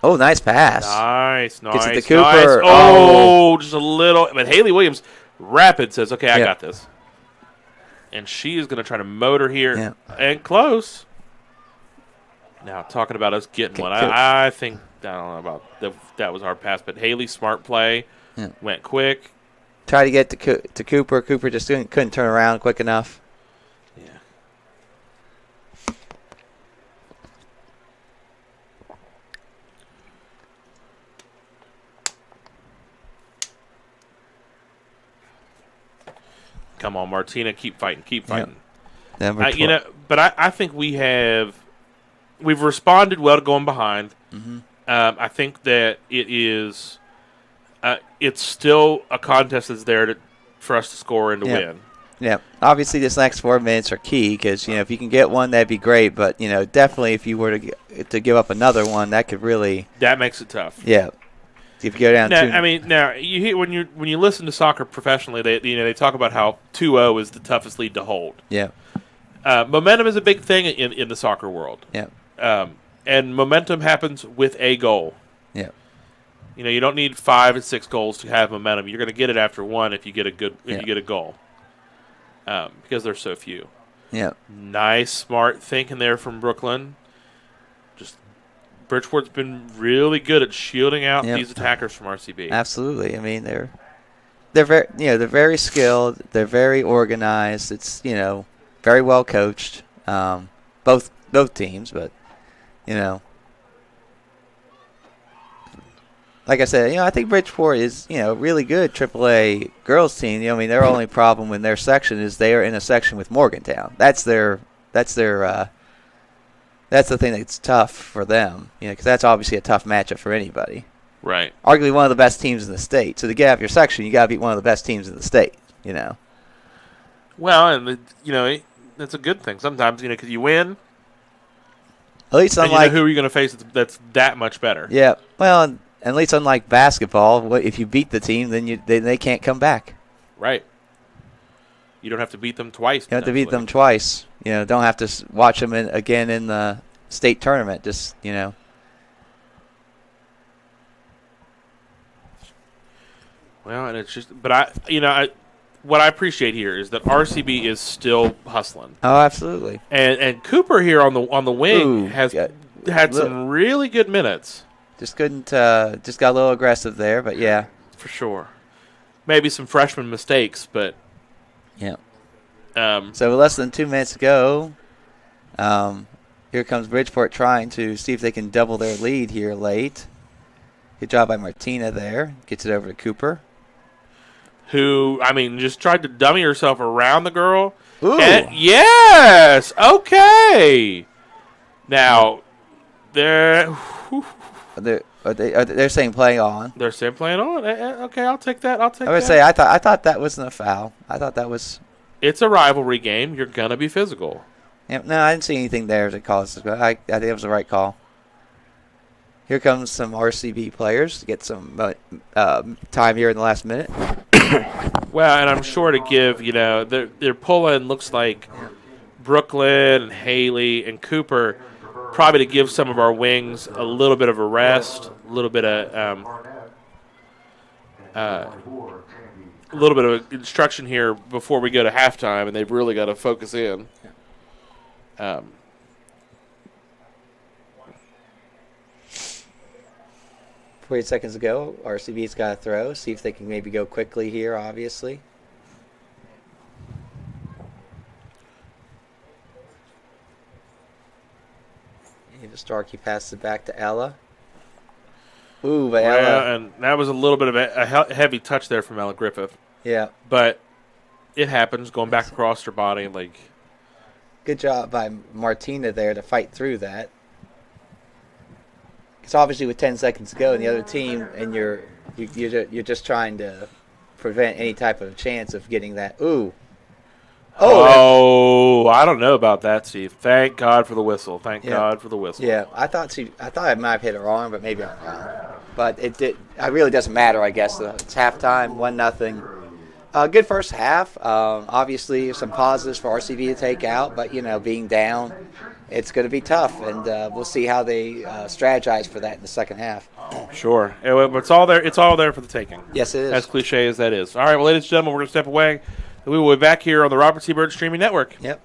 Oh, nice pass. Nice. Gets it to Cooper. Nice. Oh, just a little. But Haley Williams, rapid, says, okay, I got this. And she is going to try to motor here. Yeah. And close. Now, talking about us getting one. I think, I don't know about that was our pass. But Haley, smart play. Yeah. Went quick. Tried to get to Cooper. Cooper just couldn't turn around quick enough. Yeah. Come on, Martina, keep fighting. Yep. But I think we've responded well to going behind. Mm-hmm. I think that it's still a contest that's there for us to score and to win. Yeah, obviously this next 4 minutes are key because if you can get one, that'd be great. But definitely if you were to give up another one, that makes it tough. Yeah. If you go down now you hear when you listen to soccer professionally, they talk about how 2-0 is the toughest lead to hold. Yeah. Momentum is a big thing in the soccer world. Yeah. And momentum happens with a goal. Yeah. You don't need 5 and 6 goals to have momentum. You're going to get it after one if you get a goal. Because there's so few. Yeah. Nice, smart thinking there from Brooklyn. Bridgeport's been really good at shielding out these attackers from RCB. Absolutely. I mean, they're very skilled. They're very organized. It's very well coached. Both teams, but like I said, I think Bridgeport is really good AAA girls team. Their only problem in their section is they are in a section with Morgantown. That's the thing that's tough for them, because that's obviously a tough matchup for anybody. Right. Arguably one of the best teams in the state. So to get out of your section, you got to beat one of the best teams in the state. Well, and that's a good thing sometimes. Because you win. At least unlike who are you going to face that's that much better. Yeah. Well, at least unlike basketball, if you beat the team, then they can't come back. Right. You don't have to beat them twice. You don't have to beat them twice. Don't have to watch them again in the state tournament. Just, Well, and it's just, but what I appreciate here is that RCB is still hustling. Oh, absolutely. And Cooper here on the wing has had some really good minutes. Just couldn't, just got a little aggressive there, but yeah. For sure. Maybe some freshman mistakes, but. Yeah. So less than 2 minutes to go. Here comes Bridgeport trying to see if they can double their lead here late. Good job by Martina there. Gets it over to Cooper. Who, just tried to dummy herself around the girl. Ooh. Yes! Okay! Now, they're saying play on. They're saying play on. Okay, I'll take that. I would say I thought that wasn't a foul. I thought that was. It's a rivalry game. You're gonna be physical. Yeah, no, I didn't see anything there that caused it. I think it was the right call. Here comes some RCB players to get some time here in the last minute. Well, and I'm sure to give, their pull-in looks like Brooklyn and Haley and Cooper. probably to give some of our wings a little bit of a rest, a little bit of instruction here before we go to halftime, and they've really got to focus in. 40 seconds ago, RCB's got to throw. See if they can maybe go quickly here, obviously. And Starkey passes it back to Ella. Ooh, but Ella. And that was a little bit of a heavy touch there from Ella Griffith. Yeah. But it happens, going back across her body. Good job by Martina there to fight through that. Because obviously with 10 seconds to go and the other team, and you're just trying to prevent any type of chance of getting that. Ooh. Oh, I don't know about that, Steve. Thank God for the whistle. Thank God for the whistle. Yeah, I thought I might have hit her arm, but maybe I'm wrong. But it really doesn't matter, I guess. It's halftime, 1-0. Good first half. Obviously, some positives for RCB to take out, but being down, it's going to be tough, and we'll see how they strategize for that in the second half. Sure, it's all there. It's all there for the taking. Yes, it is. As cliche as that is. All right, well, ladies and gentlemen, we're going to step away. We will be back here on the Robert C. Byrd Streaming Network. Yep.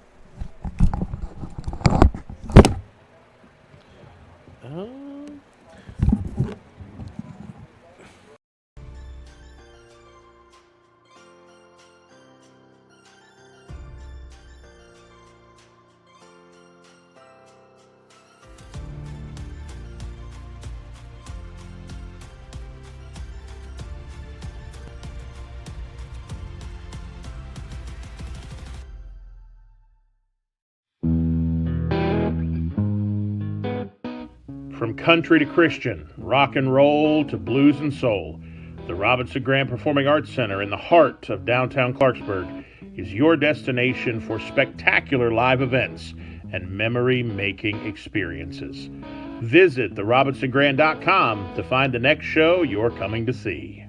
From country to Christian, rock and roll to blues and soul, the Robinson Grand Performing Arts Center in the heart of downtown Clarksburg is your destination for spectacular live events and memory-making experiences. Visit therobinsongrand.com to find the next show you're coming to see.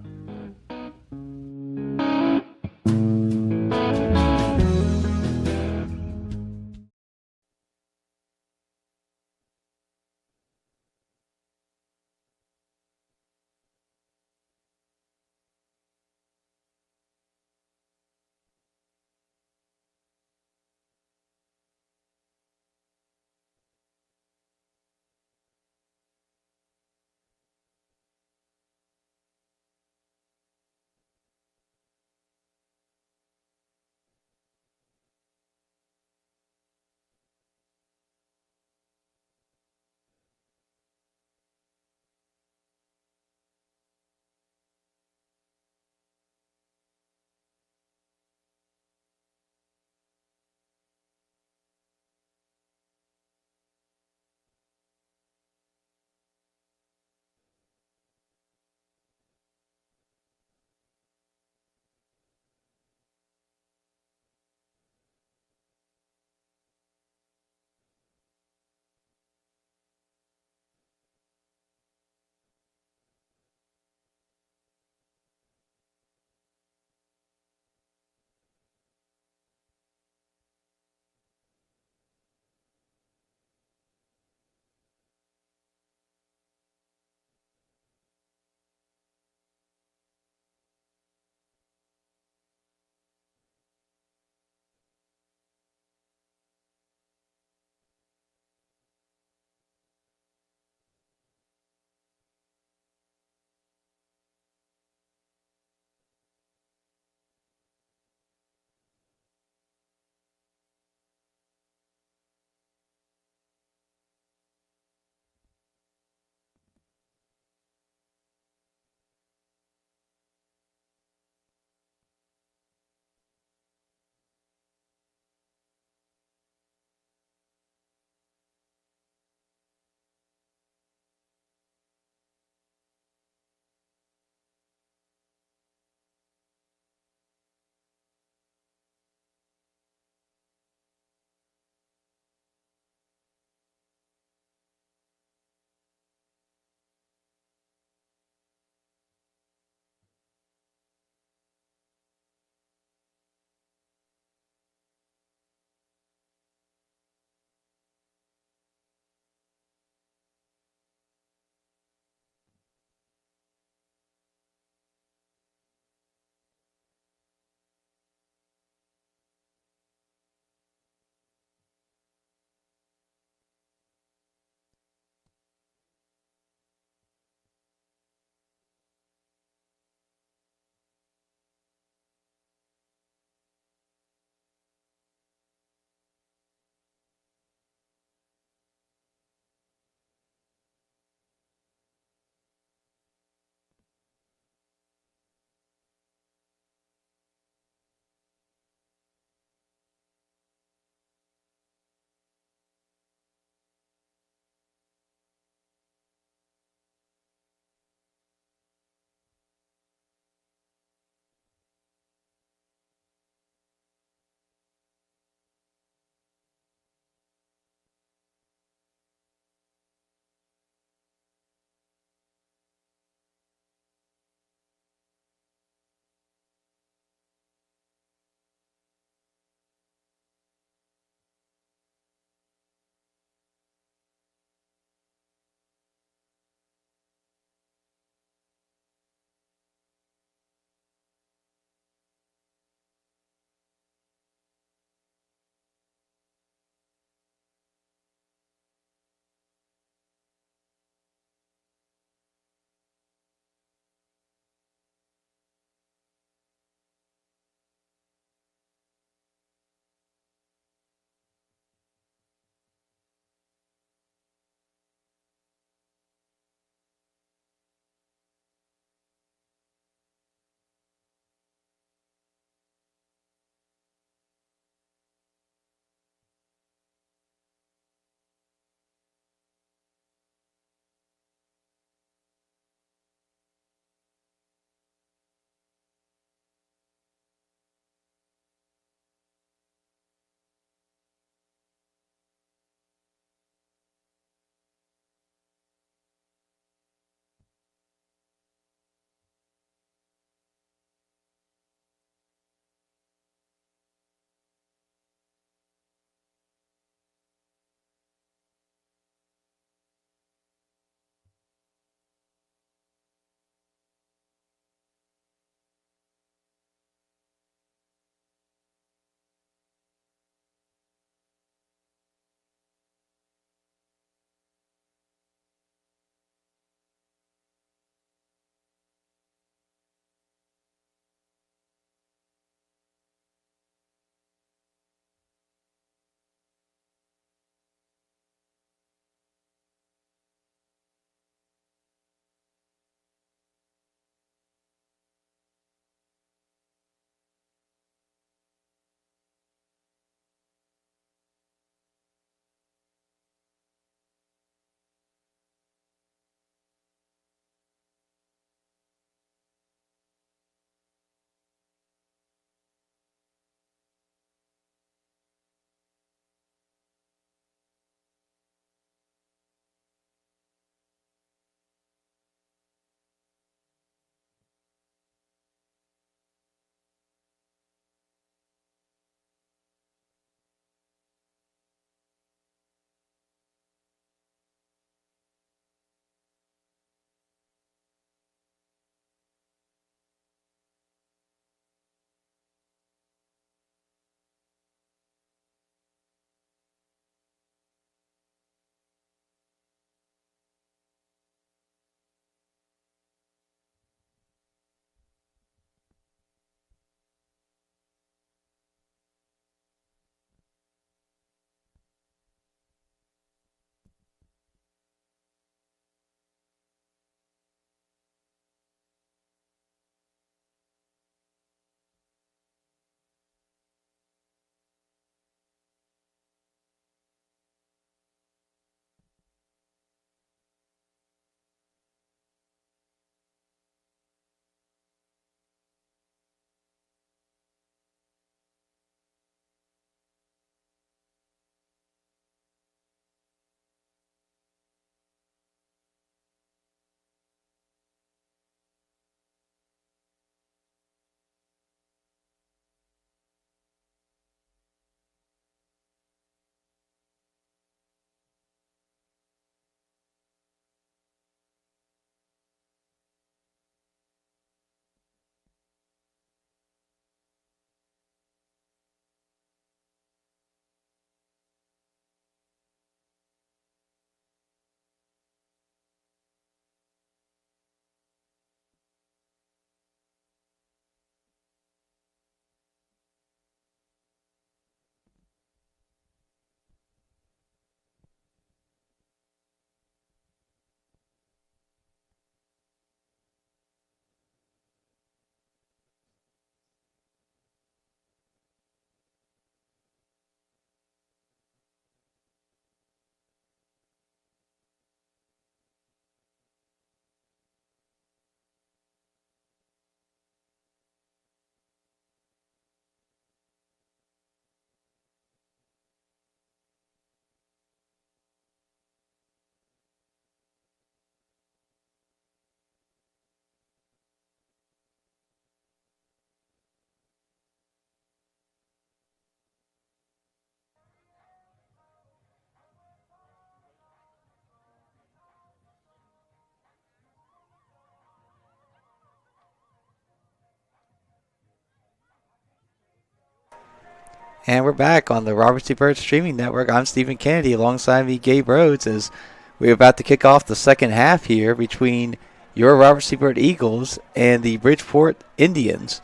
And we're back on the Robert C. Byrd Streaming Network. I'm Stephen Kennedy. Alongside me, Gabe Rhodes, as we're about to kick off the second half here between your Robert C. Byrd Eagles and the Bridgeport Indians.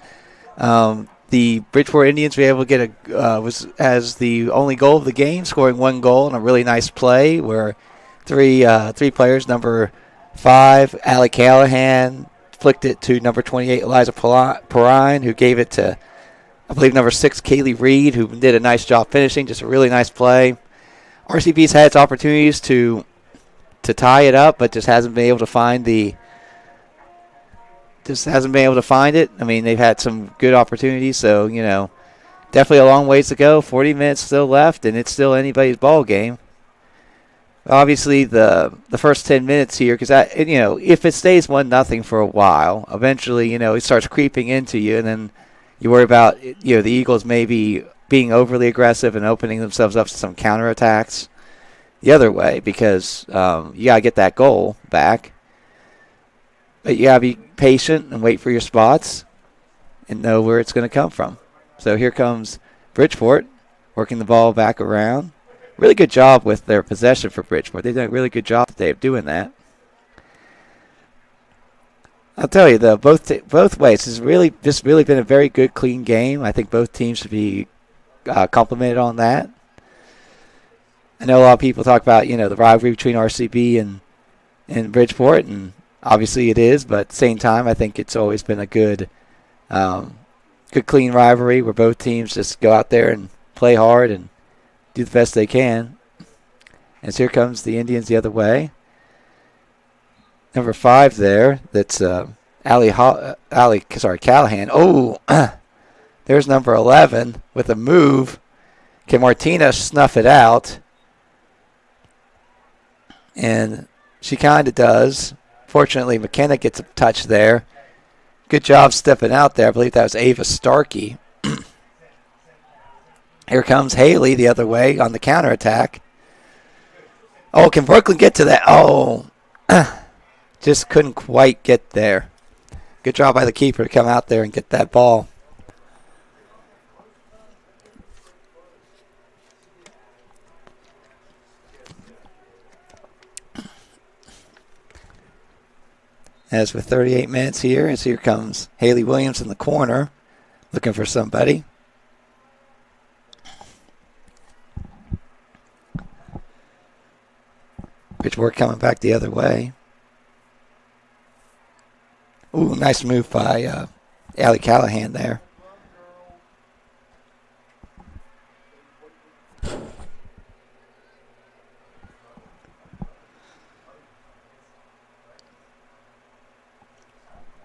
The Bridgeport Indians were able to get was as the only goal of the game, scoring one goal in a really nice play where three players, number 5, Allie Callahan, flicked it to number 28, Eliza Perrine, who gave it to, I believe, number 6, Kaylee Reed, who did a nice job finishing. Just a really nice play. RCB's had its opportunities to tie it up, but just hasn't been able to find it. I mean, they've had some good opportunities, so, definitely a long ways to go. 40 minutes still left, and it's still anybody's ball game. Obviously, the first 10 minutes here, because if it stays 1-0 for a while, eventually, it starts creeping into you, and then you worry about, the Eagles maybe being overly aggressive and opening themselves up to some counterattacks the other way, because you got to get that goal back. But you got to be patient and wait for your spots and know where it's going to come from. So here comes Bridgeport working the ball back around. Really good job with their possession for Bridgeport. They've done a really good job today of doing that. I'll tell you, though, both ways, it's really been a very good, clean game. I think both teams should be complimented on that. I know a lot of people talk about, the rivalry between RCB and Bridgeport, and obviously it is, but at the same time, I think it's always been a good, clean rivalry where both teams just go out there and play hard and do the best they can. And so here comes the Indians the other way. Number 5 there, that's Callahan. Oh, there's number 11 with a move. Can Martina snuff it out? And she kind of does. Fortunately, McKenna gets a touch there. Good job stepping out there. I believe that was Ava Starkey. Here comes Haley the other way on the counterattack. Oh, can Brooklyn get to that? Oh, just couldn't quite get there. Good job by the keeper to come out there and get that ball. As with 38 minutes here, as here comes Haley Williams in the corner, looking for somebody. Bridgeport coming back the other way. Ooh, nice move by Allie Callahan there.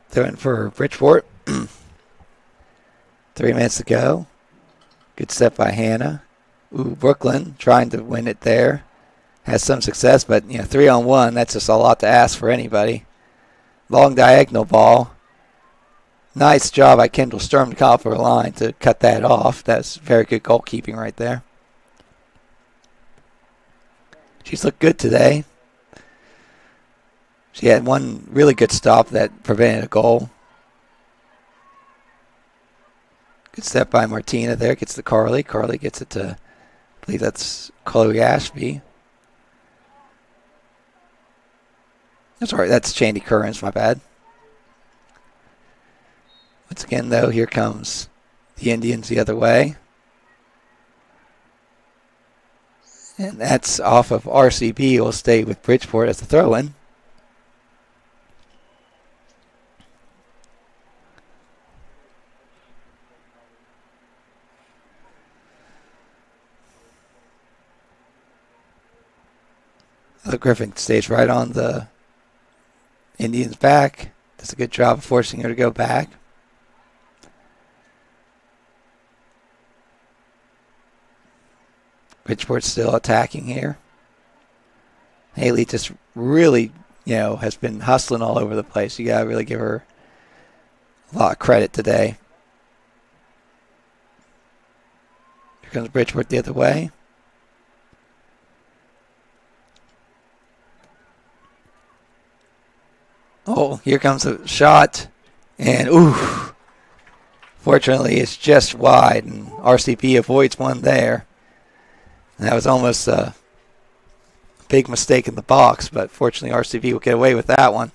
Throwing for Bridgeport. 3 minutes to go. Good step by Hannah. Ooh, Brooklyn trying to win it there. Has some success, but 3-on-1, that's just a lot to ask for anybody. Long diagonal ball. Nice job by Kendall Sturm to come off her line to cut that off. That's very good goalkeeping right there. She's looked good today. She had one really good stop that prevented a goal. Good step by Martina there. Gets to Carly. Carly gets it to, I believe that's Chloe Ashby. That's all right. That's Chandy Currens. My bad. Once again, though, here comes the Indians the other way. And that's off of RCB. It will stay with Bridgeport as the throw-in. Griffin stays right on the Indians' back. Does a good job of forcing her to go back. Bridgeport's still attacking here. Haley just really, has been hustling all over the place. You got to really give her a lot of credit today. Here comes Bridgeport the other way. Oh, here comes a shot. And, fortunately, it's just wide. And RCB avoids one there. And that was almost a big mistake in the box, but fortunately RCB will get away with that one.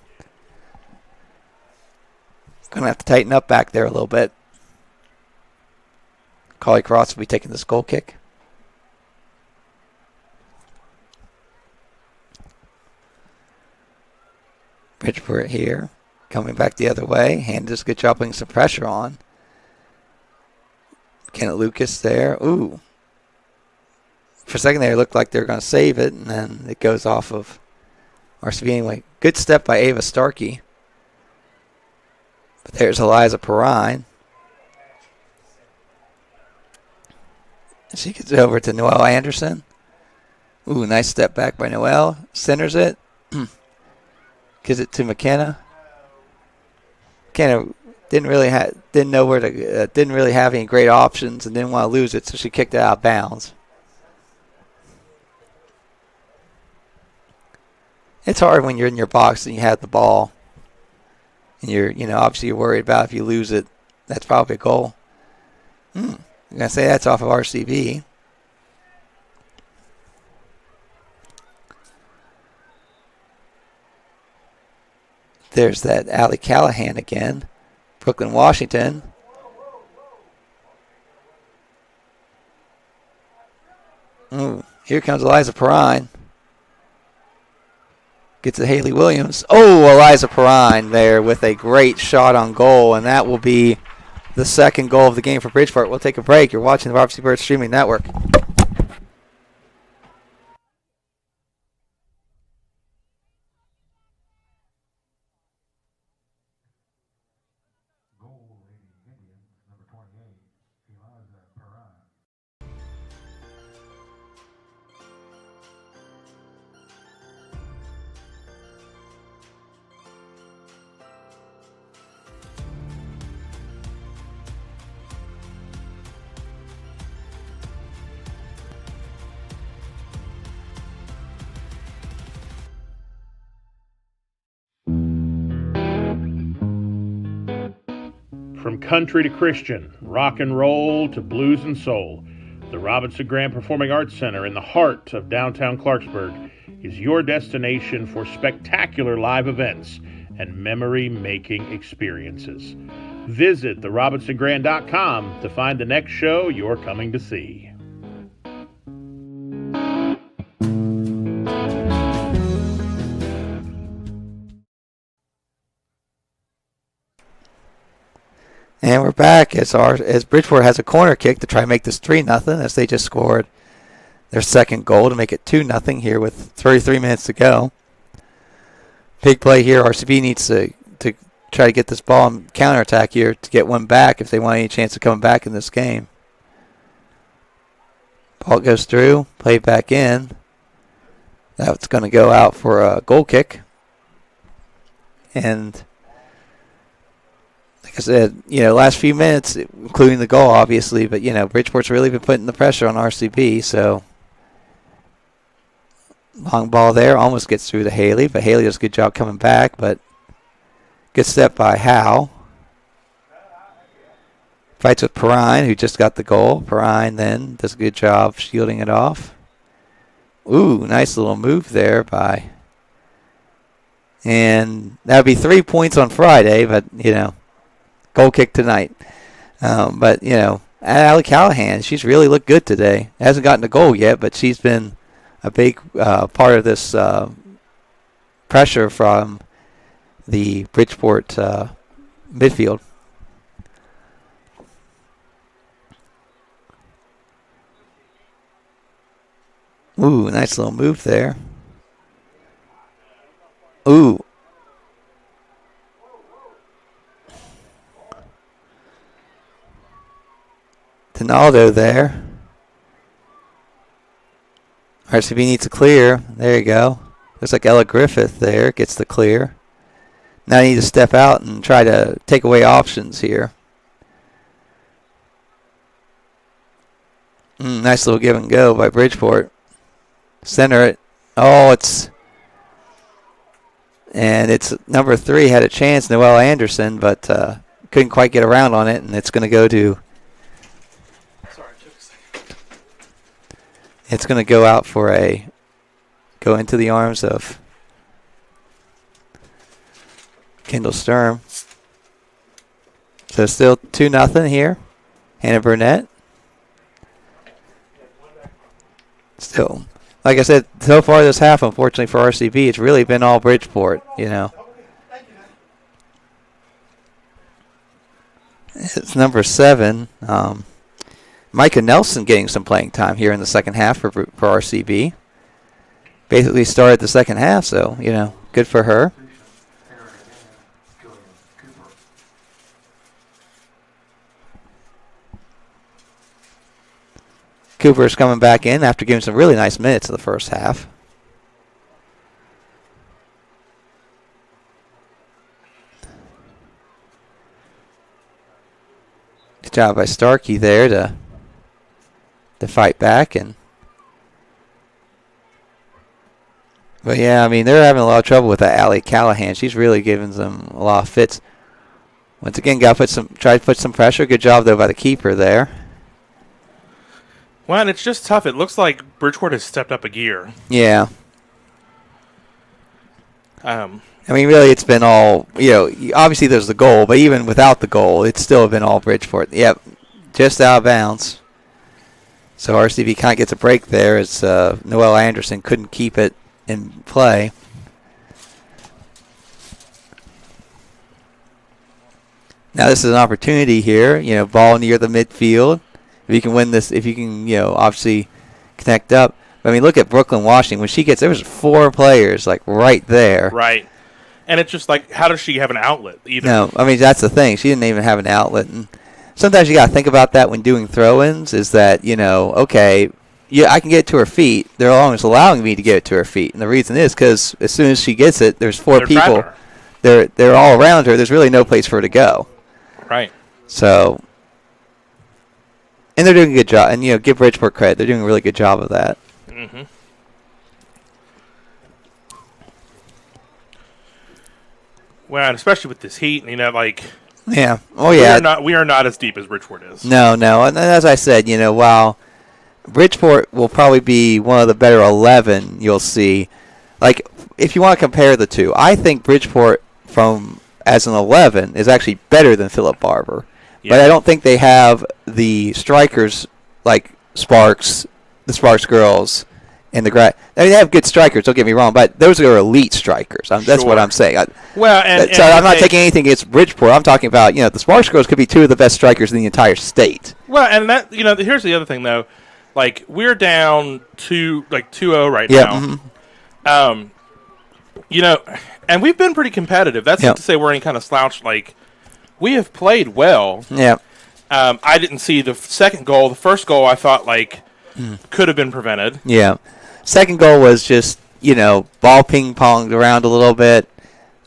Going to have to tighten up back there a little bit. Collie Cross will be taking this goal kick. Bridgeport here, coming back the other way. Hand does a good job putting some pressure on. Kenneth Lucas there. Ooh. For a second there, it looked like they were going to save it, and then it goes off of RCB anyway. Good step by Ava Starkey. But there's Eliza Perrine. She gets it over to Noelle Anderson. Ooh, nice step back by Noelle. Centers it. Gives it to McKenna. McKenna didn't really have any great options and didn't want to lose it, so she kicked it out of bounds. It's hard when you're in your box and you have the ball, and obviously you're worried about if you lose it, that's probably a goal. I'm gonna say that's off of RCB. There's that Allie Callahan again. Brooklyn, Washington. Ooh, here comes Eliza Perrine. Gets to Haley Williams. Oh, Eliza Perrine there with a great shot on goal, and that will be the second goal of the game for Bridgeport. We'll take a break. You're watching the Varsity Birds Streaming Network. From country to Christian, rock and roll to blues and soul, the Robinson Grand Performing Arts Center in the heart of downtown Clarksburg is your destination for spectacular live events and memory-making experiences. Visit therobinsongrand.com to find the next show you're coming to see. And we're back as Bridgeport has a corner kick to try and make this 3-0 as they just scored their second goal to make it 2-0 here with 33 minutes to go. Big play here. RCB needs to try to get this ball and counterattack here to get one back if they want any chance of coming back in this game. Ball goes through, play back in. That's going to go out for a goal kick. And like I said, last few minutes, including the goal, obviously, but, Bridgeport's really been putting the pressure on RCB, so long ball there, almost gets through to Haley, but Haley does a good job coming back, but good step by Howe. Fights with Perrine, who just got the goal. Perrine then does a good job shielding it off. Ooh, nice little move there by, and that would be 3 points on Friday, but, goal kick tonight. But, Allie Callahan, she's really looked good today. Hasn't gotten a goal yet, but she's been a big part of this pressure from the Bridgeport midfield. Ooh, nice little move there. Ooh. Ronaldo there. RCB needs a clear. There you go. Looks like Ella Griffith there gets the clear. Now they need to step out and try to take away options here. Nice little give and go by Bridgeport. Center it. Oh, it's number 3 had a chance, Noelle Anderson, but couldn't quite get around on it, and it's going to go to Sorry, it took a second. It's going to go into the arms of Kendall Sturm. So still 2-0 here. Hannah Burnett. Still, like I said, so far this half, unfortunately for RCB, it's really been all Bridgeport, you know. It's number 7. Micah Nelson getting some playing time here in the second half for RCB. Basically started the second half, so, you know, good for her. Cooper's coming back in after giving some really nice minutes in the first half. Good job by Starkey there to fight back. But yeah, I mean, they're having a lot of trouble with that Allie Callahan. She's really giving them a lot of fits. Once again, try to put some pressure. Good job though by the keeper there. Well, and it's just tough. It looks like Bridgeport has stepped up a gear. Yeah. I mean, really, it's been all, you know, obviously there's the goal, but even without the goal, it's still been all Bridgeport. Yep, just out of bounds. So RCB kind of gets a break there as Noelle Anderson couldn't keep it in play. Now this is an opportunity here, you know, ball near the midfield. If you can win this, if you can, you know, obviously connect up. I mean, look at Brooklyn Washington. When she gets, there was 4 players, like, right there. Right. And it's just like, how does she have an outlet either? No, I mean, that's the thing. She didn't even have an outlet. And sometimes you got to think about that when doing throw-ins, is that, you know, okay, yeah, I can get it to her feet. They're always allowing me to get it to her feet. And the reason is because as soon as she gets it, there's 4 people. They're all around her. There's really no place for her to go. Right. So, and they're doing a good job. And, you know, give Bridgeport credit. They're doing a really good job of that. Mm-hmm. Well, and especially with this heat, you know, like... Yeah. Oh, yeah. We are not as deep as Bridgeport is. No. And as I said, you know, while Bridgeport will probably be one of the better 11 you'll see, like, if you want to compare the two, I think Bridgeport as an 11 is actually better than Philip Barber. Yeah. But I don't think they have the strikers like Sparks, the Sparks girls, and the I mean, they have good strikers, don't get me wrong, but those are elite strikers. That's what I'm saying. So I'm not taking anything against Bridgeport. I'm talking about, you know, the Sparks girls could be 2 of the best strikers in the entire state. Well, and that, you know, here's the other thing though, like we're down 2-0 right now. Mm-hmm. You know, and we've been pretty competitive. That's not to say we're any kind of slouch. Like, we have played well. Yeah. I didn't see the second goal. The first goal I thought, like, could have been prevented. Yeah. Second goal was just, you know, ball ping-ponged around a little bit.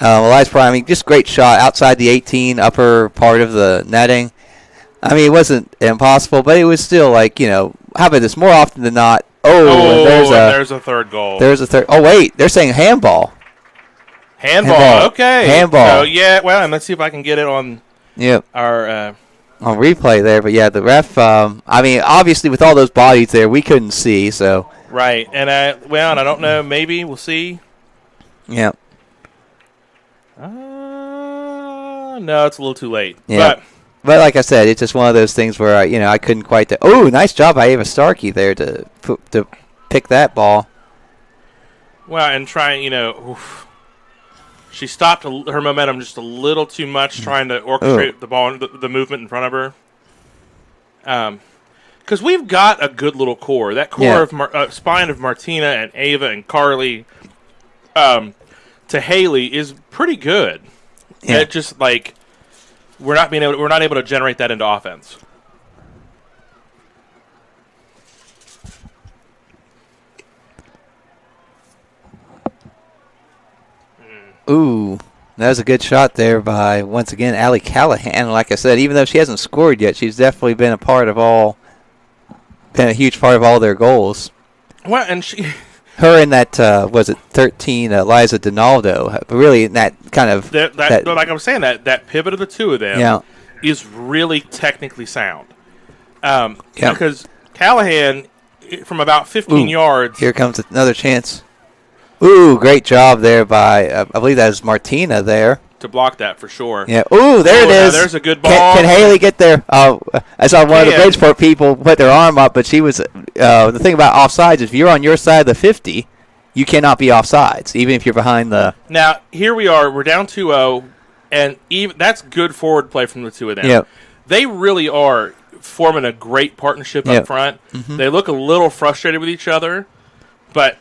Elias Prime, I mean, just great shot outside the 18, upper part of the netting. I mean, it wasn't impossible, but it was still like, you know, how about this? More often than not, there's a third goal. There's a third. Oh, wait, they're saying handball. Handball. Okay. Handball. So, yeah, well, and let's see if I can get it on our on replay there. But, yeah, the ref, I mean, obviously with all those bodies there, we couldn't see. So right. And, and I don't know. Maybe we'll see. Yeah. No, it's a little too late. Yeah. But like I said, it's just one of those things where, I couldn't quite. Oh, nice job by Ava Starkey there to pick that ball. Well, and trying, she stopped her momentum just a little too much trying to orchestrate the ball, the movement in front of her. Because we've got a good little core. That core of spine of Martina and Ava and Carly to Haley is pretty good. Yeah. It just like we're not able to generate that into offense. Ooh, that was a good shot there by, once again, Allie Callahan. Like I said, even though she hasn't scored yet, she's definitely been a huge part of all their goals. Well, and her and that, 13, Liza Donaldo, really in that kind of... like I was saying, that pivot of the two of them is really technically sound. Because Callahan, from about 15 yards. Here comes another chance. Ooh, great job there by, I believe that was Martina there. To block that for sure. Yeah. Ooh, there it is. There's a good ball. Can Haley get there? Oh, I saw one of the Bridgeport people put their arm up, but she was. The thing about offsides is if you're on your side of the 50, you cannot be offsides, even if you're behind the. Now here we are. We're down 2-0, and even that's good forward play from the two of them. Yep. They really are forming a great partnership up front. Mm-hmm. They look a little frustrated with each other, but.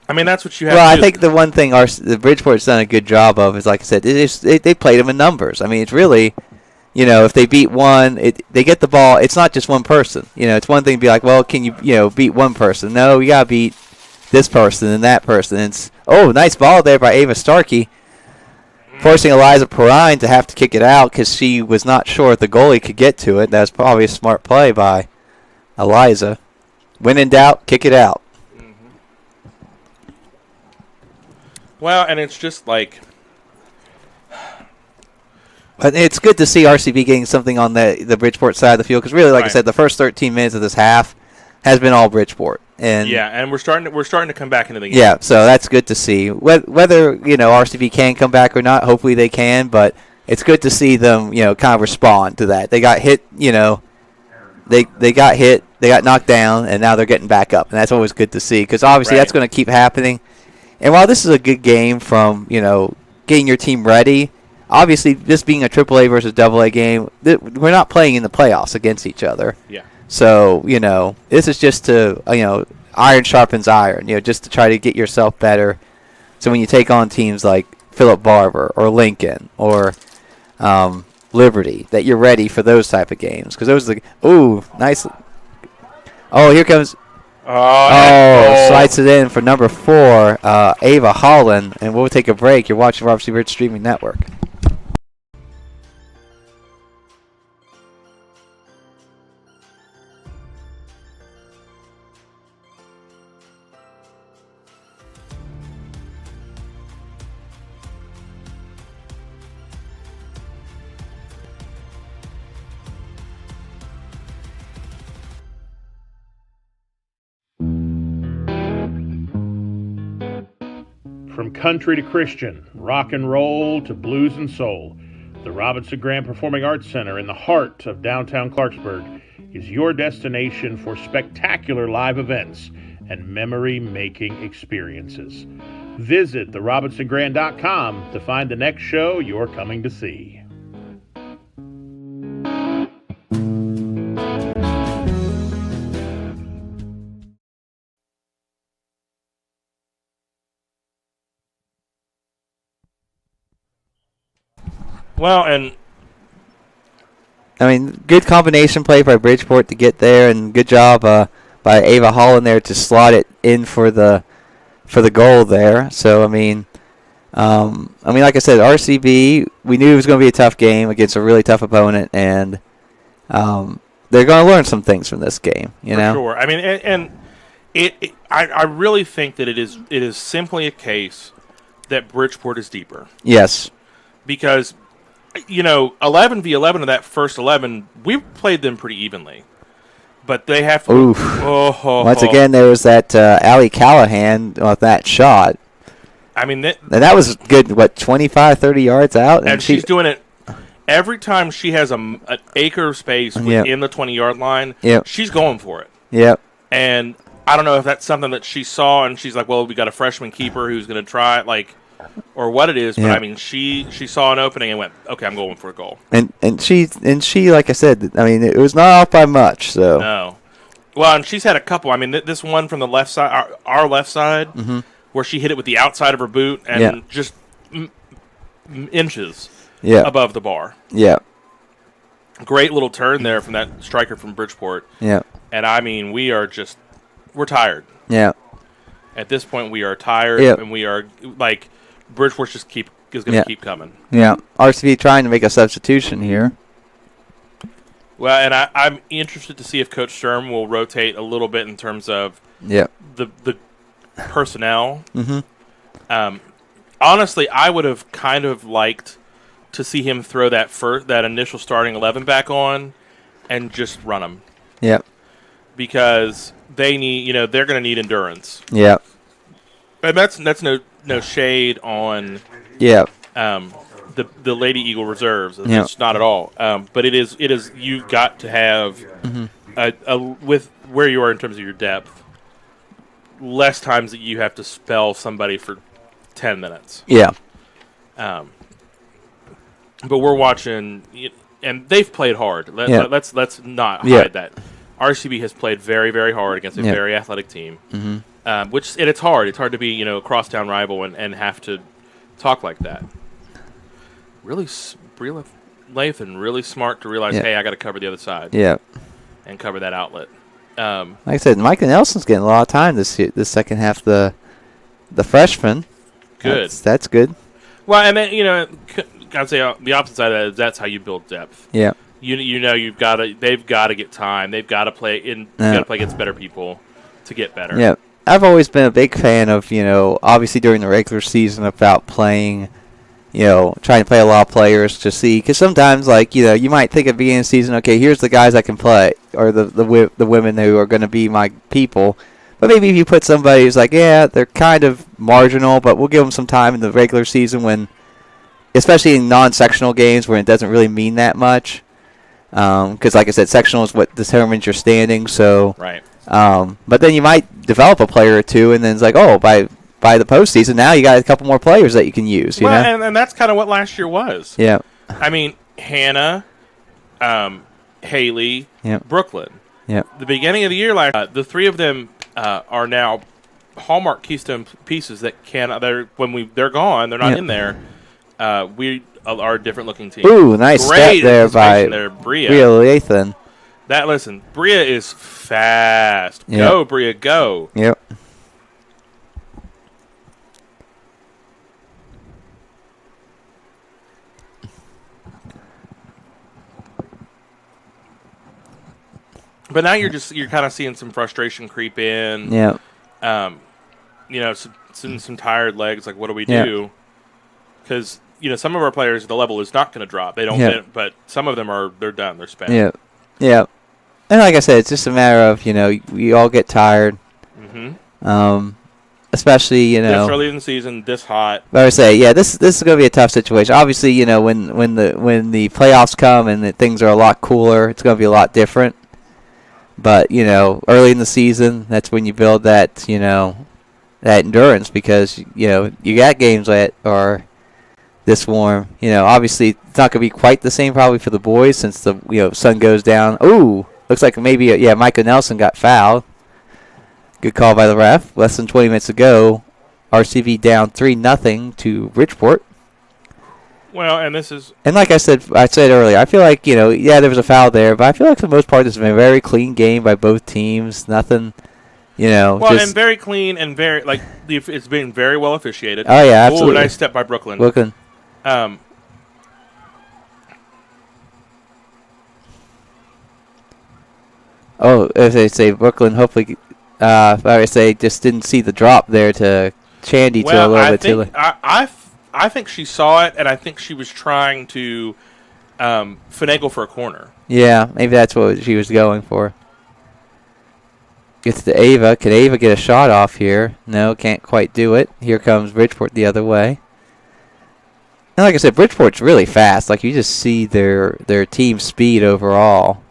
I mean, that's what you have to do. Well, I think the one thing the Bridgeport's done a good job of is, like I said, they played them in numbers. I mean, it's really, if they beat one, they get the ball. It's not just one person. It's one thing to be like, well, can you, beat one person? No, you got to beat this person and that person. And it's, nice ball there by Ava Starkey, forcing Eliza Perrine to have to kick it out because she was not sure if the goalie could get to it. That was probably a smart play by Eliza. When in doubt, kick it out. Well, and it's just like... But it's good to see RCB getting something on the Bridgeport side of the field because really, like I said, the first 13 minutes of this half has been all Bridgeport. And we're starting to come back into the game. Yeah, so that's good to see. Whether RCB can come back or not, hopefully they can. But it's good to see them kind of respond to that. They got hit, they got hit, they got knocked down, and now they're getting back up, and that's always good to see because obviously that's going to keep happening. And while this is a good game from, getting your team ready, obviously this being a AAA versus AA game, we're not playing in the playoffs against each other. Yeah. So, this is just to, iron sharpens iron, just to try to get yourself better. So when you take on teams like Philip Barber or Lincoln or Liberty, that you're ready for those type of games. Because those are nice. Oh, here comes... slides it in for number 4, Ava Holland, and we'll take a break. You're watching RCB Bridge Streaming Network. From country to Christian, rock and roll to blues and soul, the Robinson Graham Performing Arts Center in the heart of downtown Clarksburg is your destination for spectacular live events and memory-making experiences. Visit therobinsongrand.com to find the next show you're coming to see. Well, and I mean, good combination play by Bridgeport to get there, and good job by Ava Holland there to slot it in for the goal there. So I mean, like I said, RCB, we knew it was going to be a tough game against a really tough opponent, and they're going to learn some things from this game. For sure. I mean, and I really think that it is simply a case that Bridgeport is deeper. Yes, because 11v11 of that first 11, we played them pretty evenly. But they have to... Oof. Once again, there was that Allie Callahan with that shot. I mean... that was good, 25, 30 yards out? And she's doing it... Every time she has an acre of space within the 20-yard line, she's going for it. Yep. And I don't know if that's something that she saw, and she's like, well, we got a freshman keeper who's going to try it, or what it is, but I mean, she saw an opening and went, okay, I'm going for a goal. And she, like I said, I mean, it was not off by much. So no, well, and she's had a couple. I mean, this one from the left side, our left side, where she hit it with the outside of her boot and just inches above the bar. Yeah, great little turn there from that striker from Bridgeport. Yeah, and I mean, we're tired. Yeah, at this point, we are tired, and we are Bridgeport is going to keep coming. Yeah, RCB trying to make a substitution here. Well, and I'm interested to see if Coach Sturm will rotate a little bit in terms of the personnel. Honestly, I would have kind of liked to see him throw that initial starting 11 back on and just run them. because they need, they're going to need endurance. Yeah. And that's no shade on Yeah. the Lady Eagle reserves. Yeah. It's not at all. But it is you've got to have with where you are in terms of your depth, less times that you have to spell somebody for 10 minutes. Yeah. But we're watching, and they've played hard. Let's not hide that. RCB has played very, very hard against a very athletic team. Which it's hard. It's hard to be a crosstown rival and have to talk like that. Really, Lathan really smart to realize, hey, I got to cover the other side. Yeah. And cover that outlet. Like I said, Micah Nelson's getting a lot of time this second half. The freshman. Good. That's good. Well, and then I'd say the opposite side of that is that's how you build depth. Yeah. They've got to get time. They've got to play got to play against better people to get better. Yeah. I've always been a big fan of, obviously during the regular season about playing, trying to play a lot of players to see. Because sometimes, you might think at the beginning of the season, okay, here's the guys I can play, or the women who are going to be my people. But maybe if you put somebody who's like, yeah, they're kind of marginal, but we'll give them some time in the regular season when, especially in non-sectional games where it doesn't really mean that much. Because, like I said, sectional is what determines your standing. So, right. But then you might develop a player or two, and then it's like, oh, by the postseason, now you got a couple more players that you can use. You know? And that's kind of what last year was. Yeah. I mean, Hannah, Haley, Brooklyn. Yeah. The beginning of the year, the three of them are now hallmark keystone pieces that they're gone, they're not in there. We are a different looking team. Ooh, nice step there by Bria Lathan. Bria is fast. Yep. Go, Bria, go. Yep. But now you're kind of seeing some frustration creep in. Yeah. Some tired legs. Like, what do we do? Because some of our players, the level is not going to drop. They don't. But some of them they're done. They're spent. Yeah. Yeah. And like I said, it's just a matter of we all get tired. Mm-hmm. Especially this early in the season, this hot. But I would say, this is going to be a tough situation. Obviously, when the playoffs come and things are a lot cooler, it's going to be a lot different. But early in the season, that's when you build that that endurance because you got games that are this warm. Obviously it's not going to be quite the same probably for the boys since the sun goes down. Ooh, looks like maybe Micah Nelson got fouled. Good call by the ref. Less than 20 minutes ago, RCB down 3-0 to Bridgeport. Well, and this is... And like I said earlier, I feel like, there was a foul there, but I feel like for the most part, it's been a very clean game by both teams. Nothing, Well, and very clean and very, it's been very well officiated. Oh, yeah, absolutely. Ooh, nice step by Brooklyn. As they say, Brooklyn hopefully, I would say, just didn't see the drop there to Chandy a little bit too late. I think she saw it, and I think she was trying to finagle for a corner. Yeah, maybe that's what she was going for. Gets to Ava. Can Ava get a shot off here? No, can't quite do it. Here comes Bridgeport the other way. And like I said, Bridgeport's really fast. Like, you just see their team speed overall.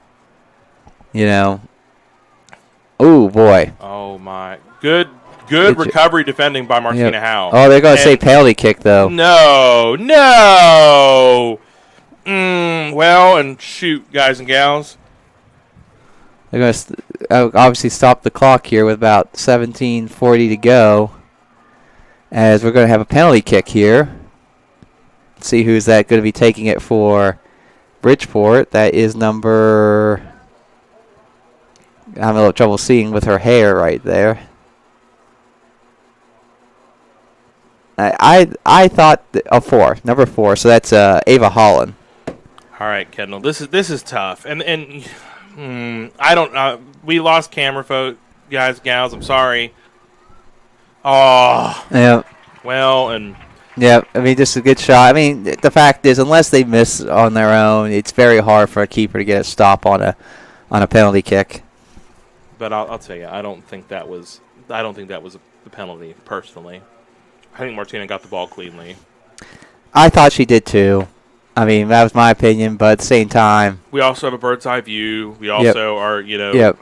Oh, boy. Oh, my. Good recovery defending by Martina Howe. Oh, they're going to say penalty kick, though. No. Well, and shoot, guys and gals. They're going to obviously stop the clock here with about 17:40 to go. As we're going to have a penalty kick here. Let's see who's that going to be taking it for Bridgeport. That is number... I'm having a little trouble seeing with her hair right there. I thought number 4. So that's Ava Holland. All right, Kendall. This is tough, and I don't. We lost camera folk, guys, gals. I'm sorry. Oh. Yeah. Well, and. Yeah, I mean, just a good shot. I mean, the fact is, unless they miss on their own, it's very hard for a keeper to get a stop on a penalty kick. But I'll tell you, I don't think that was the penalty personally. I think Martina got the ball cleanly. I thought she did too. I mean, that was my opinion, but at the same time, We also have a bird's eye view. We also are, yep,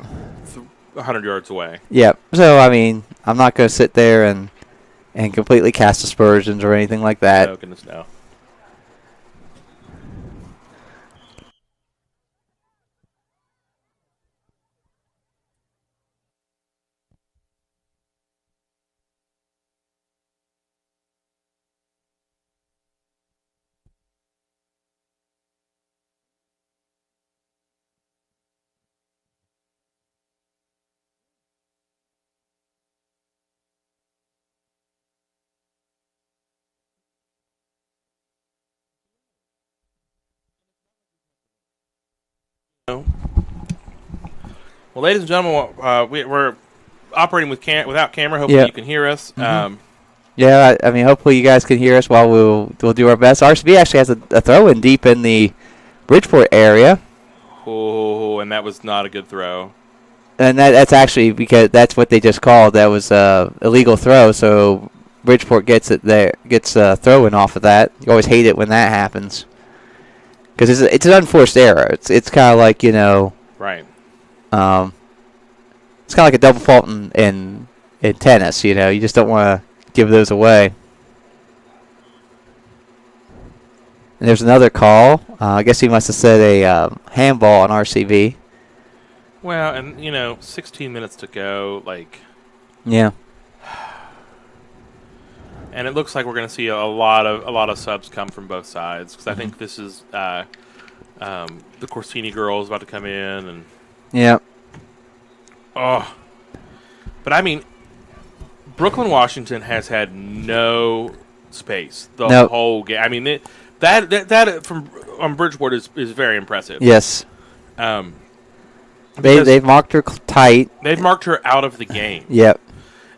100 yards away. yep. So I mean, I'm not going to sit there and completely cast aspersions or anything like that. No, goodness no. No. Well, ladies and gentlemen, we're operating without camera. Hopefully Yeah. you can hear us. Mm-hmm. Yeah, I mean, hopefully you guys can hear us while we'll do our best. RCB actually has a throw-in deep in the Bridgeport area. Oh, and that was not a good throw. And that's actually because that's what they just called. That was illegal throw, so Bridgeport gets a throw-in off of that. You always hate it when that happens. Because it's an unforced error. It's kind of like, Right. It's kind of like a double fault in tennis. You just don't want to give those away. And there's another call. I guess he must have said a handball on RCB. Well, and 16 minutes to go. Yeah. And it looks like we're going to see a lot of subs come from both sides because I think this is the Corsini girls about to come in and Yeah. oh, but I mean, Brooklyn, Washington has had no space the whole game. I mean that from on Bridgeport is very impressive. Yes. They've marked her tight. They've marked her out of the game. Yep.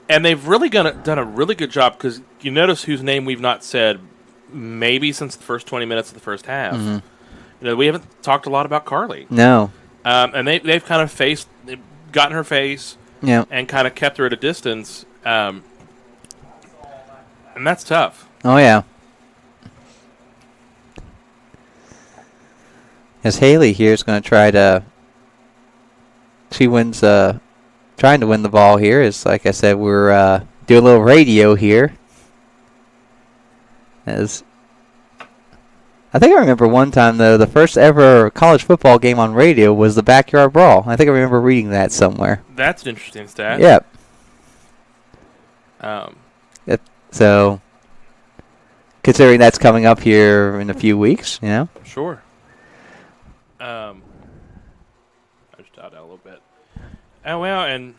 And they've really done a really good job because you notice whose name we've not said maybe since the first 20 minutes of the first half. Mm-hmm. We haven't talked a lot about Carly. No. And they've kind of they've gotten her face and kind of kept her at a distance. And that's tough. Oh, yeah. As Haley here is going to try to... She wins... trying to win the ball here is, like I said, we're doing a little radio here. As I think I remember one time, though, the first ever college football game on radio was the Backyard Brawl. I think I remember reading that somewhere. That's an interesting stat. Yep. So, considering that's coming up here in a few weeks, Sure. I just dialed out a little bit. Oh, well, and...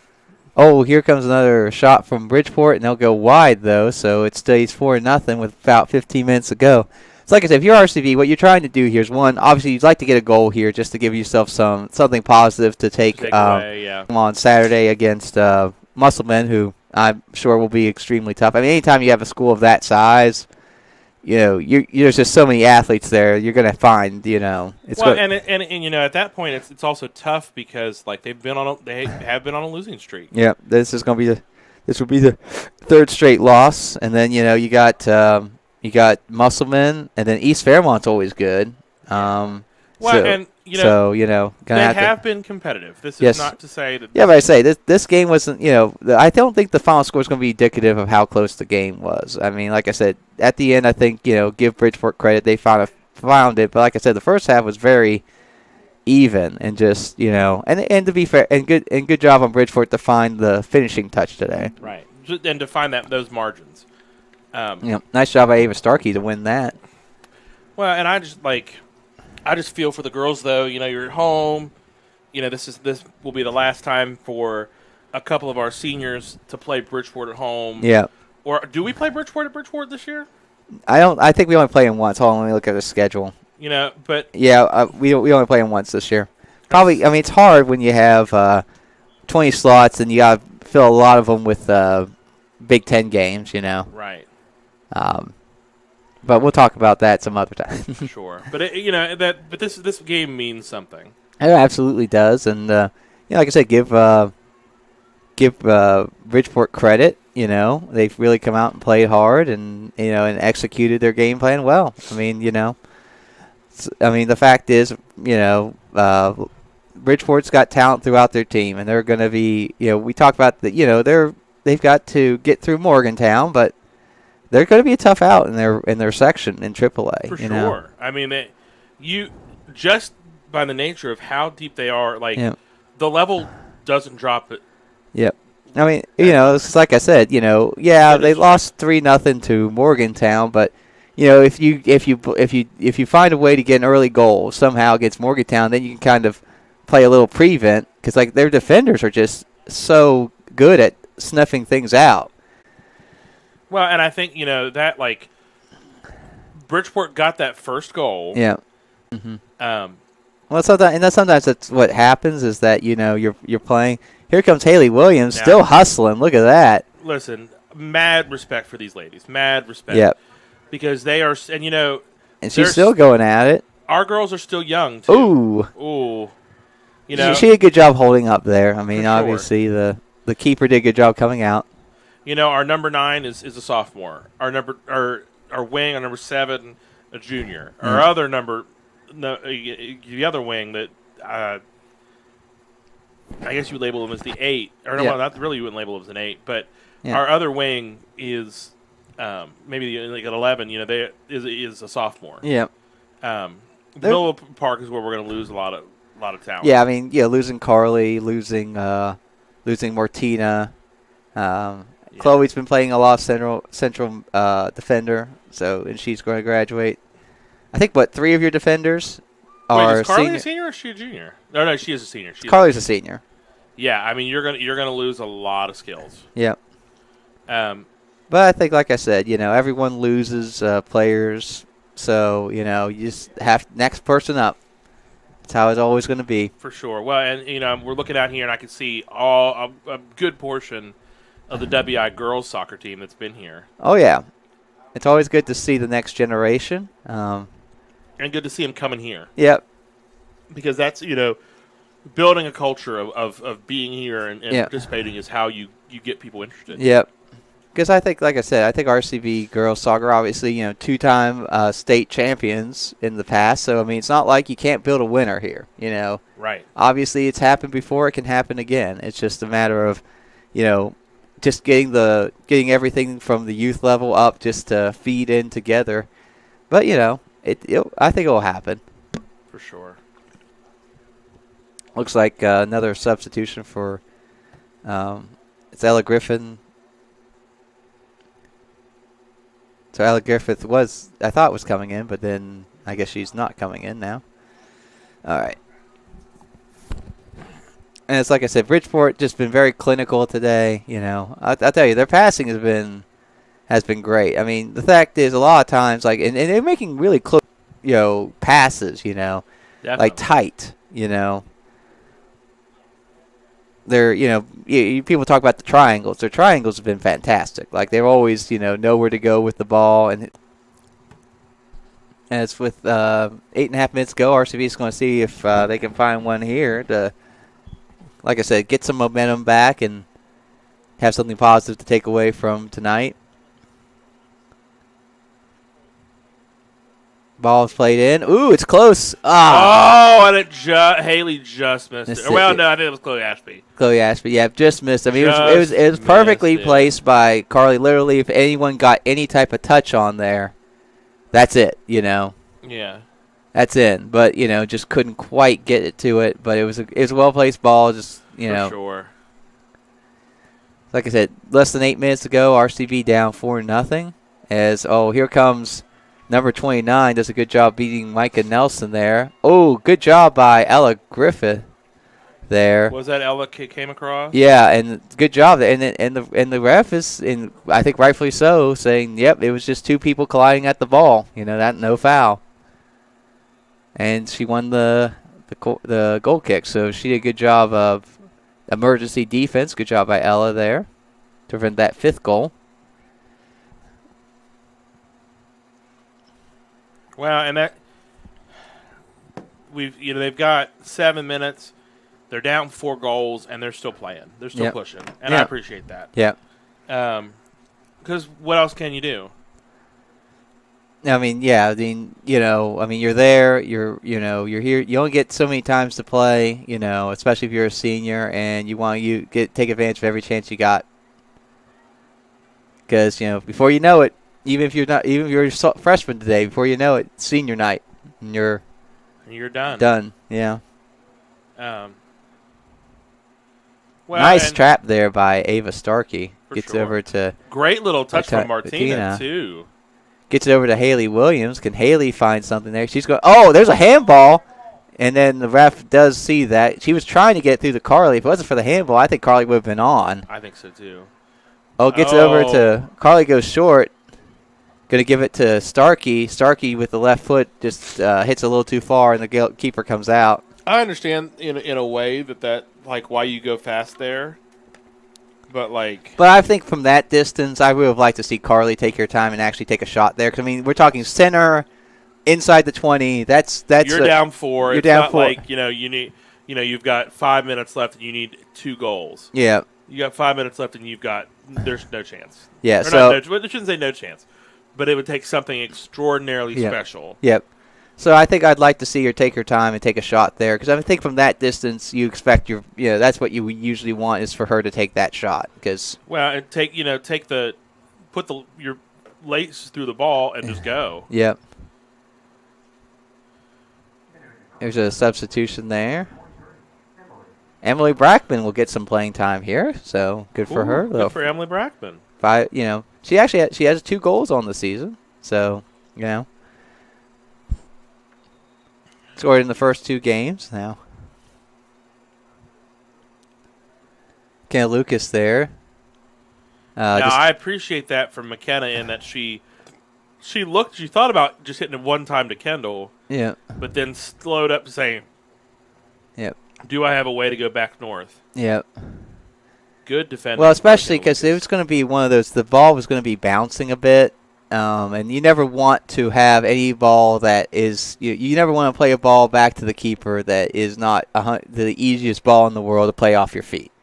Oh, here comes another shot from Bridgeport, and they'll go wide, though, so it stays 4-0 with about 15 minutes to go. So like I said, if you're RCB, what you're trying to do here is, one, obviously you'd like to get a goal here just to give yourself something positive to take away, on Saturday against Musselman, who I'm sure will be extremely tough. I mean, anytime you have a school of that size, there's just so many athletes there. You're going to find, it's and at that point, it's also tough because they have been on a losing streak. Yeah, this will be the third straight loss, and then you got Musselman, and then East Fairmont's always good. They have been competitive. This is not to say that. Yeah, but I say this game wasn't. I don't think the final score is going to be indicative of how close the game was. I mean, like I said, at the end, I think give Bridgeport credit. They found it, but like I said, the first half was very even and just and to be fair and good job on Bridgeport to find the finishing touch today. Right, and to find those margins. Nice job by Ava Starkey to win that. Well, and I just feel for the girls, though. You're at home. This will be the last time for a couple of our seniors to play Bridgeport at home. Yeah. Or do we play Bridgeport at Bridgeport this year? I think we only play him once. Hold on, let me look at the schedule. But yeah, we only play him once this year. Probably. I mean, it's hard when you have 20 slots and you got to fill a lot of them with Big Ten games. Right. But we'll talk about that some other time. Sure, but this game means something. It absolutely does, and like I said, give give Bridgeport credit. They've really come out and played hard, and and executed their game plan well. I mean, the fact is, Bridgeport's got talent throughout their team, and they're going to be. We talked about that. They've got to get through Morgantown, but they're going to be a tough out in their section in AAA. For sure. I mean, you just by the nature of how deep they are, the level doesn't drop it. Yep. I mean, it's like I said, they lost 3-0 to Morgantown, but if you find a way to get an early goal somehow against Morgantown, then you can kind of play a little prevent because their defenders are just so good at snuffing things out. Well, and I think that Bridgeport got that first goal. Yeah. Mm-hmm. Well, sometimes that's what happens is that you're playing. Here comes Haley Williams, still hustling. Look at that. Listen, mad respect for these ladies. Mad respect. Yep. Because they are, and and she's still going at it. Our girls are still young too. Ooh. She did a good job holding up there. I mean, sure. Obviously the keeper did a good job coming out. Our number 9 is a sophomore. Our wing, our number 7, a junior. Mm. Our other the other wing that I guess you would label them as the 8. Or no, well, not really. You wouldn't label them as an 8, but our other wing is maybe an 11. They is a sophomore. Yeah. Middle Park is where we're going to lose a lot of talent. Yeah, I mean, losing Carly, losing Martina. Chloe's been playing a lot of central defender, and she's going to graduate. I think 3 of your defenders are. Wait, is Carly a senior or is she a junior? No, she is a senior. Carly's a senior. Yeah, I mean you're gonna lose a lot of skills. Yep. But I think, like I said, everyone loses players, so you just have next person up. That's how it's always going to be. For sure. Well, and we're looking out here, and I can see a good portion of the WI girls soccer team that's been here. Oh yeah, it's always good to see the next generation. And good to see them coming here. Yep. Because that's building a culture of being here and participating is how you get people interested. Yep. Because I think, like I said, RCB girls soccer, obviously, 2-time state champions in the past. So, I mean, it's not like you can't build a winner here, Right. Obviously, it's happened before. It can happen again. It's just a matter of, just getting everything from the youth level up just to feed in together. But, I think it will happen. For sure. Looks like another substitution for it's Ella Griffin. So Ella Griffith I thought was coming in, but then I guess she's not coming in now. All right. And it's like I said, Bridgeport just been very clinical today. I'll tell you, their passing has been great. I mean, the fact is, a lot of times, and they're making really close, passes. Definitely. Like tight. They're, people talk about the triangles. Their triangles have been fantastic. Like, they're always, know where to go with the ball. And it's with 8.5 minutes to go. RCB is going to see if they can find one here to, like I said, get some momentum back and have something positive to take away from tonight. Ball's played in. Ooh, it's close. Oh, and Haley just missed it. Well, no, I think it was Chloe Ashby. Chloe Ashby, yeah, just missed. I mean, it was perfectly placed by Carly. Literally, if anyone got any type of touch on there, that's it. Yeah. That's in. But just couldn't quite get it to it. But it was a well placed ball. Just For sure. Like I said, less than 8 minutes to go. RCB down 4-0. Here comes. Number 29 does a good job beating Micah Nelson there. Oh, good job by Ella Griffith there. Was that Ella came across? Yeah, and good job. And the ref is, I think rightfully so, saying, yep, it was just 2 people colliding at the ball. That no foul. And she won the goal kick. So she did a good job of emergency defense. Good job by Ella there to prevent that 5th goal. Well, and that they've got 7 minutes. They're down 4 goals, and they're still playing. They're still pushing, and I appreciate that. Yeah. Because what else can you do? I mean, yeah. I mean, you're there. You're here. You only get so many times to play. Especially if you're a senior and you want take advantage of every chance you got. Because before you know it, even if you're a freshman today, before you know it, senior night, and you're done. Done. Yeah. Well, nice trap there by Ava Starkey. Gets sure. over to great little touch from Martina too. Gets it over to Haley Williams. Can Haley find something there? She's going, oh, there's a handball. And then the ref does see that. She was trying to get through to Carly. If it wasn't for the handball, I think Carly would have been on. I think so too. Oh, gets it over to Carly, goes short. Going to give it to Starkey. Starkey with the left foot just hits a little too far, and the keeper comes out. I understand in a way that like why you go fast there, but I think from that distance, I would have liked to see Carly take her time and actually take a shot there. Because I mean, we're talking center, inside the 20. That's you're down 4. You're it's down not 4. Like you need you've got 5 minutes left and you need 2 goals. Yeah. You got 5 minutes left and there's no chance. Yeah. I shouldn't say no chance, but it would take something extraordinarily special. Yep. So I think I'd like to see her take her time and take a shot there, because I think from that distance you expect that's what you usually want, is for her to take that shot. Because and put your laces through the ball and just go. Yep. There's a substitution there. Emily Brackman will get some playing time here, so good for her. Good for Emily Brackman. She has 2 goals on the season, so scored in the first 2 games now. Kenna Lucas there. I appreciate that from McKenna in that she thought about just hitting it one time to Kendall. Yeah. But then slowed up to say, "Yep. Do I have a way to go back north?" Yep. Good defending. Well, especially because it was going to be one of those. The ball was going to be bouncing a bit. And you never want to have any ball that is you never want to play a ball back to the keeper that is not the easiest ball in the world to play off your feet,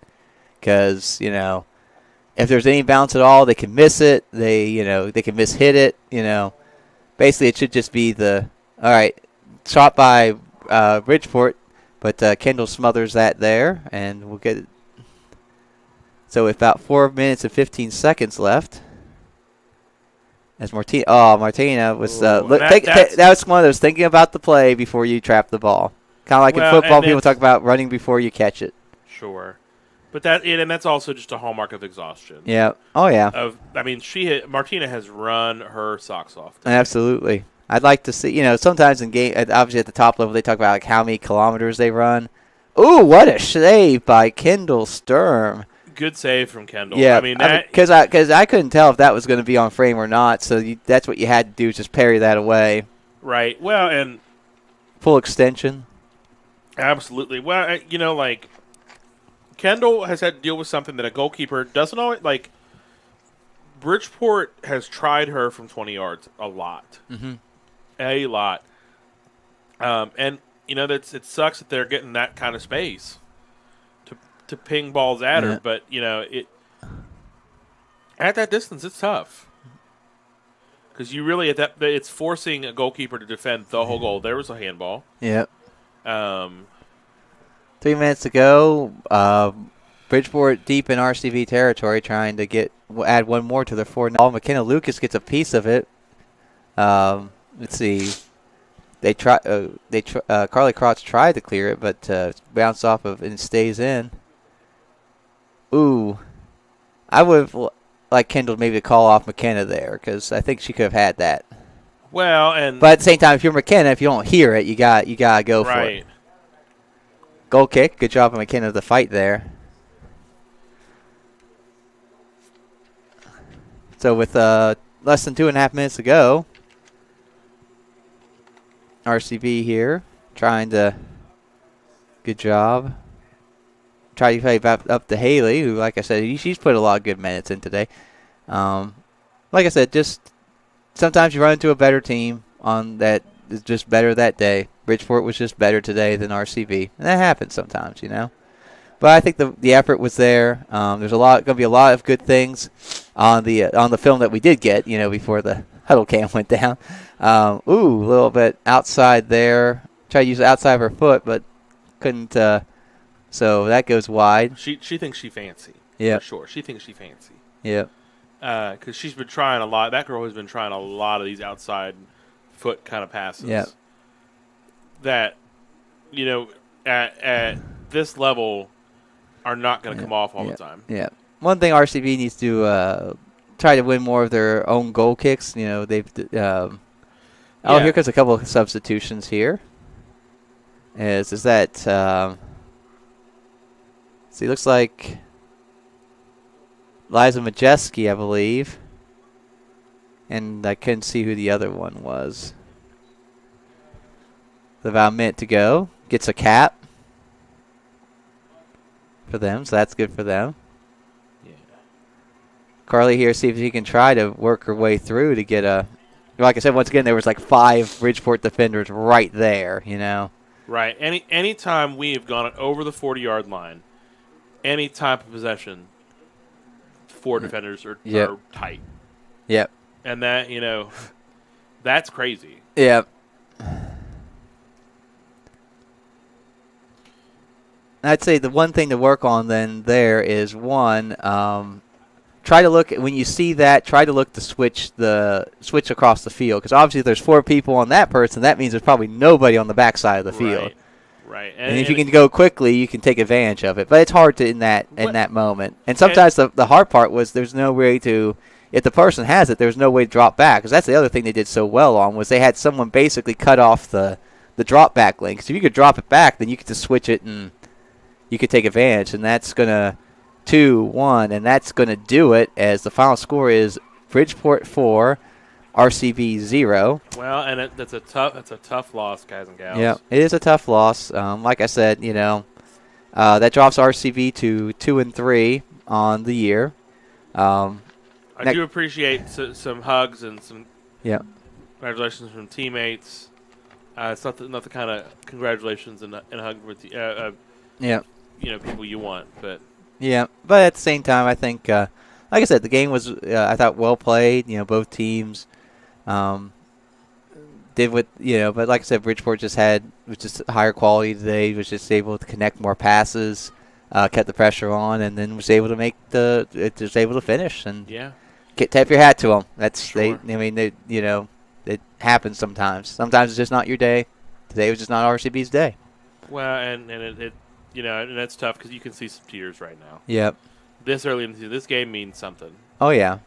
because if there's any bounce at all, they can miss it. They can mishit it. Basically it should just be all right, shot by Bridgeport, but Kendall smothers that there, and we'll get it. So with about 4 minutes and 15 seconds left. As Martina was that was one of those thinking about the play before you trap the ball. Kind of like in football, people talk about running before you catch it. Sure, but that's also just a hallmark of exhaustion. Yeah. Oh yeah. Martina has run her socks off today. Absolutely. I'd like to see. Sometimes in game, obviously at the top level, they talk about how many kilometers they run. Ooh, what a save by Kendall Sturm. Good save from Kendall. Yeah, because I couldn't tell if that was going to be on frame or not. So that's what you had to do, is just parry that away. Right. Well, and full extension. Absolutely. Well, Kendall has had to deal with something that a goalkeeper doesn't always like. Bridgeport has tried her from 20 yards a lot, a lot, and it sucks that they're getting that kind of space to ping balls at her, but at that distance it's tough, because you really it's forcing a goalkeeper to defend the whole goal. There was a handball. Yep. 3 minutes to go. Bridgeport deep in RCB territory, trying to add one more to their 4-0. McKenna Lucas gets a piece of it. Let's see. Carly Crotts tried to clear it, but bounced off of and stays in. Ooh, I would have liked Kendall maybe to call off McKenna there, because I think she could have had that. Well, but at the same time, if you're McKenna, if you don't hear it, you gotta go for it. Goal kick. Good job of McKenna to fight there. So with less than 2.5 minutes to go, RCB here trying to. Good job. Try to play back up to Haley, who, like I said, she's put a lot of good minutes in today. Like I said, just sometimes you run into a better team on that is just better that day. Bridgeport was just better today than RCB, and that happens sometimes, But I think the effort was there. There's going to be a lot of good things on the film that we did get, before the huddle cam went down. A little bit outside there. Tried to use the outside of her foot, but couldn't. So that goes wide. She thinks she fancy. Yeah, for sure. She thinks she fancy. Yeah. Because she's been trying a lot. That girl has been trying a lot of these outside foot kind of passes. Yeah. That, at this level, are not going to come off all the time. Yeah. One thing RCB needs to try to win more of their own goal kicks. They've. Here comes a couple of substitutions here. Is that? See, looks like Liza Majeski, I believe. And I couldn't see who the other one was. About a minute to go. Gets a cap for them, so that's good for them. Yeah. Carly here, see if she can try to work her way through to get a... Like I said, once again, there was like 5 Bridgeport defenders right there, Right. Any time we have gone over the 40-yard line, any type of possession, 4 defenders are tight. Yep. And that, that's crazy. Yep. I'd say the one thing to work on then there is one, try to look when you see that. Try to look to switch across the field, because obviously if there's 4 people on that person, that means there's probably nobody on the backside of the field. Right. And if you can go quickly, you can take advantage of it. But it's hard to in that moment. And sometimes the hard part was there's no way to. If the person has it, there's no way to drop back, because that's the other thing they did so well on was they had someone basically cut off the drop back link. So if you could drop it back, then you could just switch it and you could take advantage, and that's going to 2-1, and that's going to do it as the final score is Bridgeport 4, RCB 0. Well, and that's a tough loss, guys and gals. Yeah, it is a tough loss. Like I said, that drops RCB to 2-3 on the year. I do appreciate some hugs and some congratulations from teammates. It's not the kind of congratulations and hug with people you want, but but at the same time, I think like I said, the game was I thought well played. Both teams did what but like I said, Bridgeport was just higher quality today. Was just able to connect more passes, kept the pressure on, and then was able to finish and tap your hat to them. That's sure. It happens sometimes. Sometimes it's just not your day. Today was just not RCB's day. Well, and it and that's tough because you can see some tears right now. Yep. This early in the season, this game means something. Oh yeah.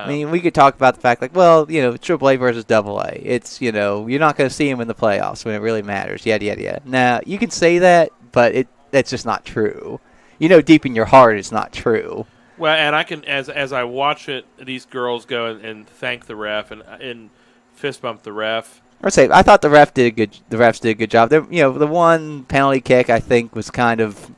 We could talk about the fact AAA versus AA. It's you're not going to see them in the playoffs when it really matters. Yada yada yada. Now you can say that, but that's just not true. Deep in your heart, it's not true. Well, and I can as I watch it, these girls go and thank the ref and fist bump the ref. I thought the refs did a good job. The one penalty kick I think was kind of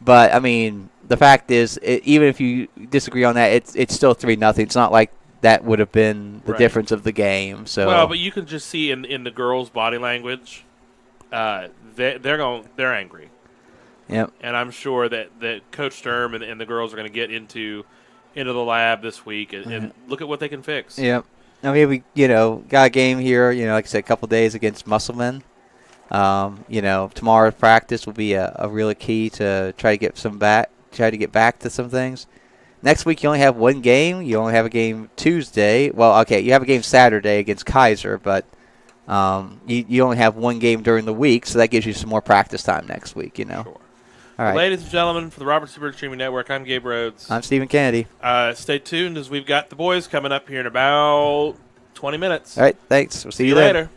but I mean the fact is, even if you disagree on that, it's still 3-0. It's not like that would have been the difference of the game. So but you can just see in the girls' body language, they're angry. Yep. And I'm sure that Coach Sturm and the girls are going to get into the lab this week and look at what they can fix. Yep. We got a game here, like I said, a couple days against Musselman. Tomorrow's practice will be a really key to try to get back to some things. Next week you only have one game. You only have a game Tuesday. Well, okay, you have a game Saturday against Kaiser, but you only have one game during the week, so that gives you some more practice time next week, Sure. All right. Ladies and gentlemen, for the Robertson Bird Streaming Network, I'm Gabe Rhodes. I'm Stephen Kennedy. Stay tuned as we've got the boys coming up here in about 20 minutes. All right, thanks. We'll see you later.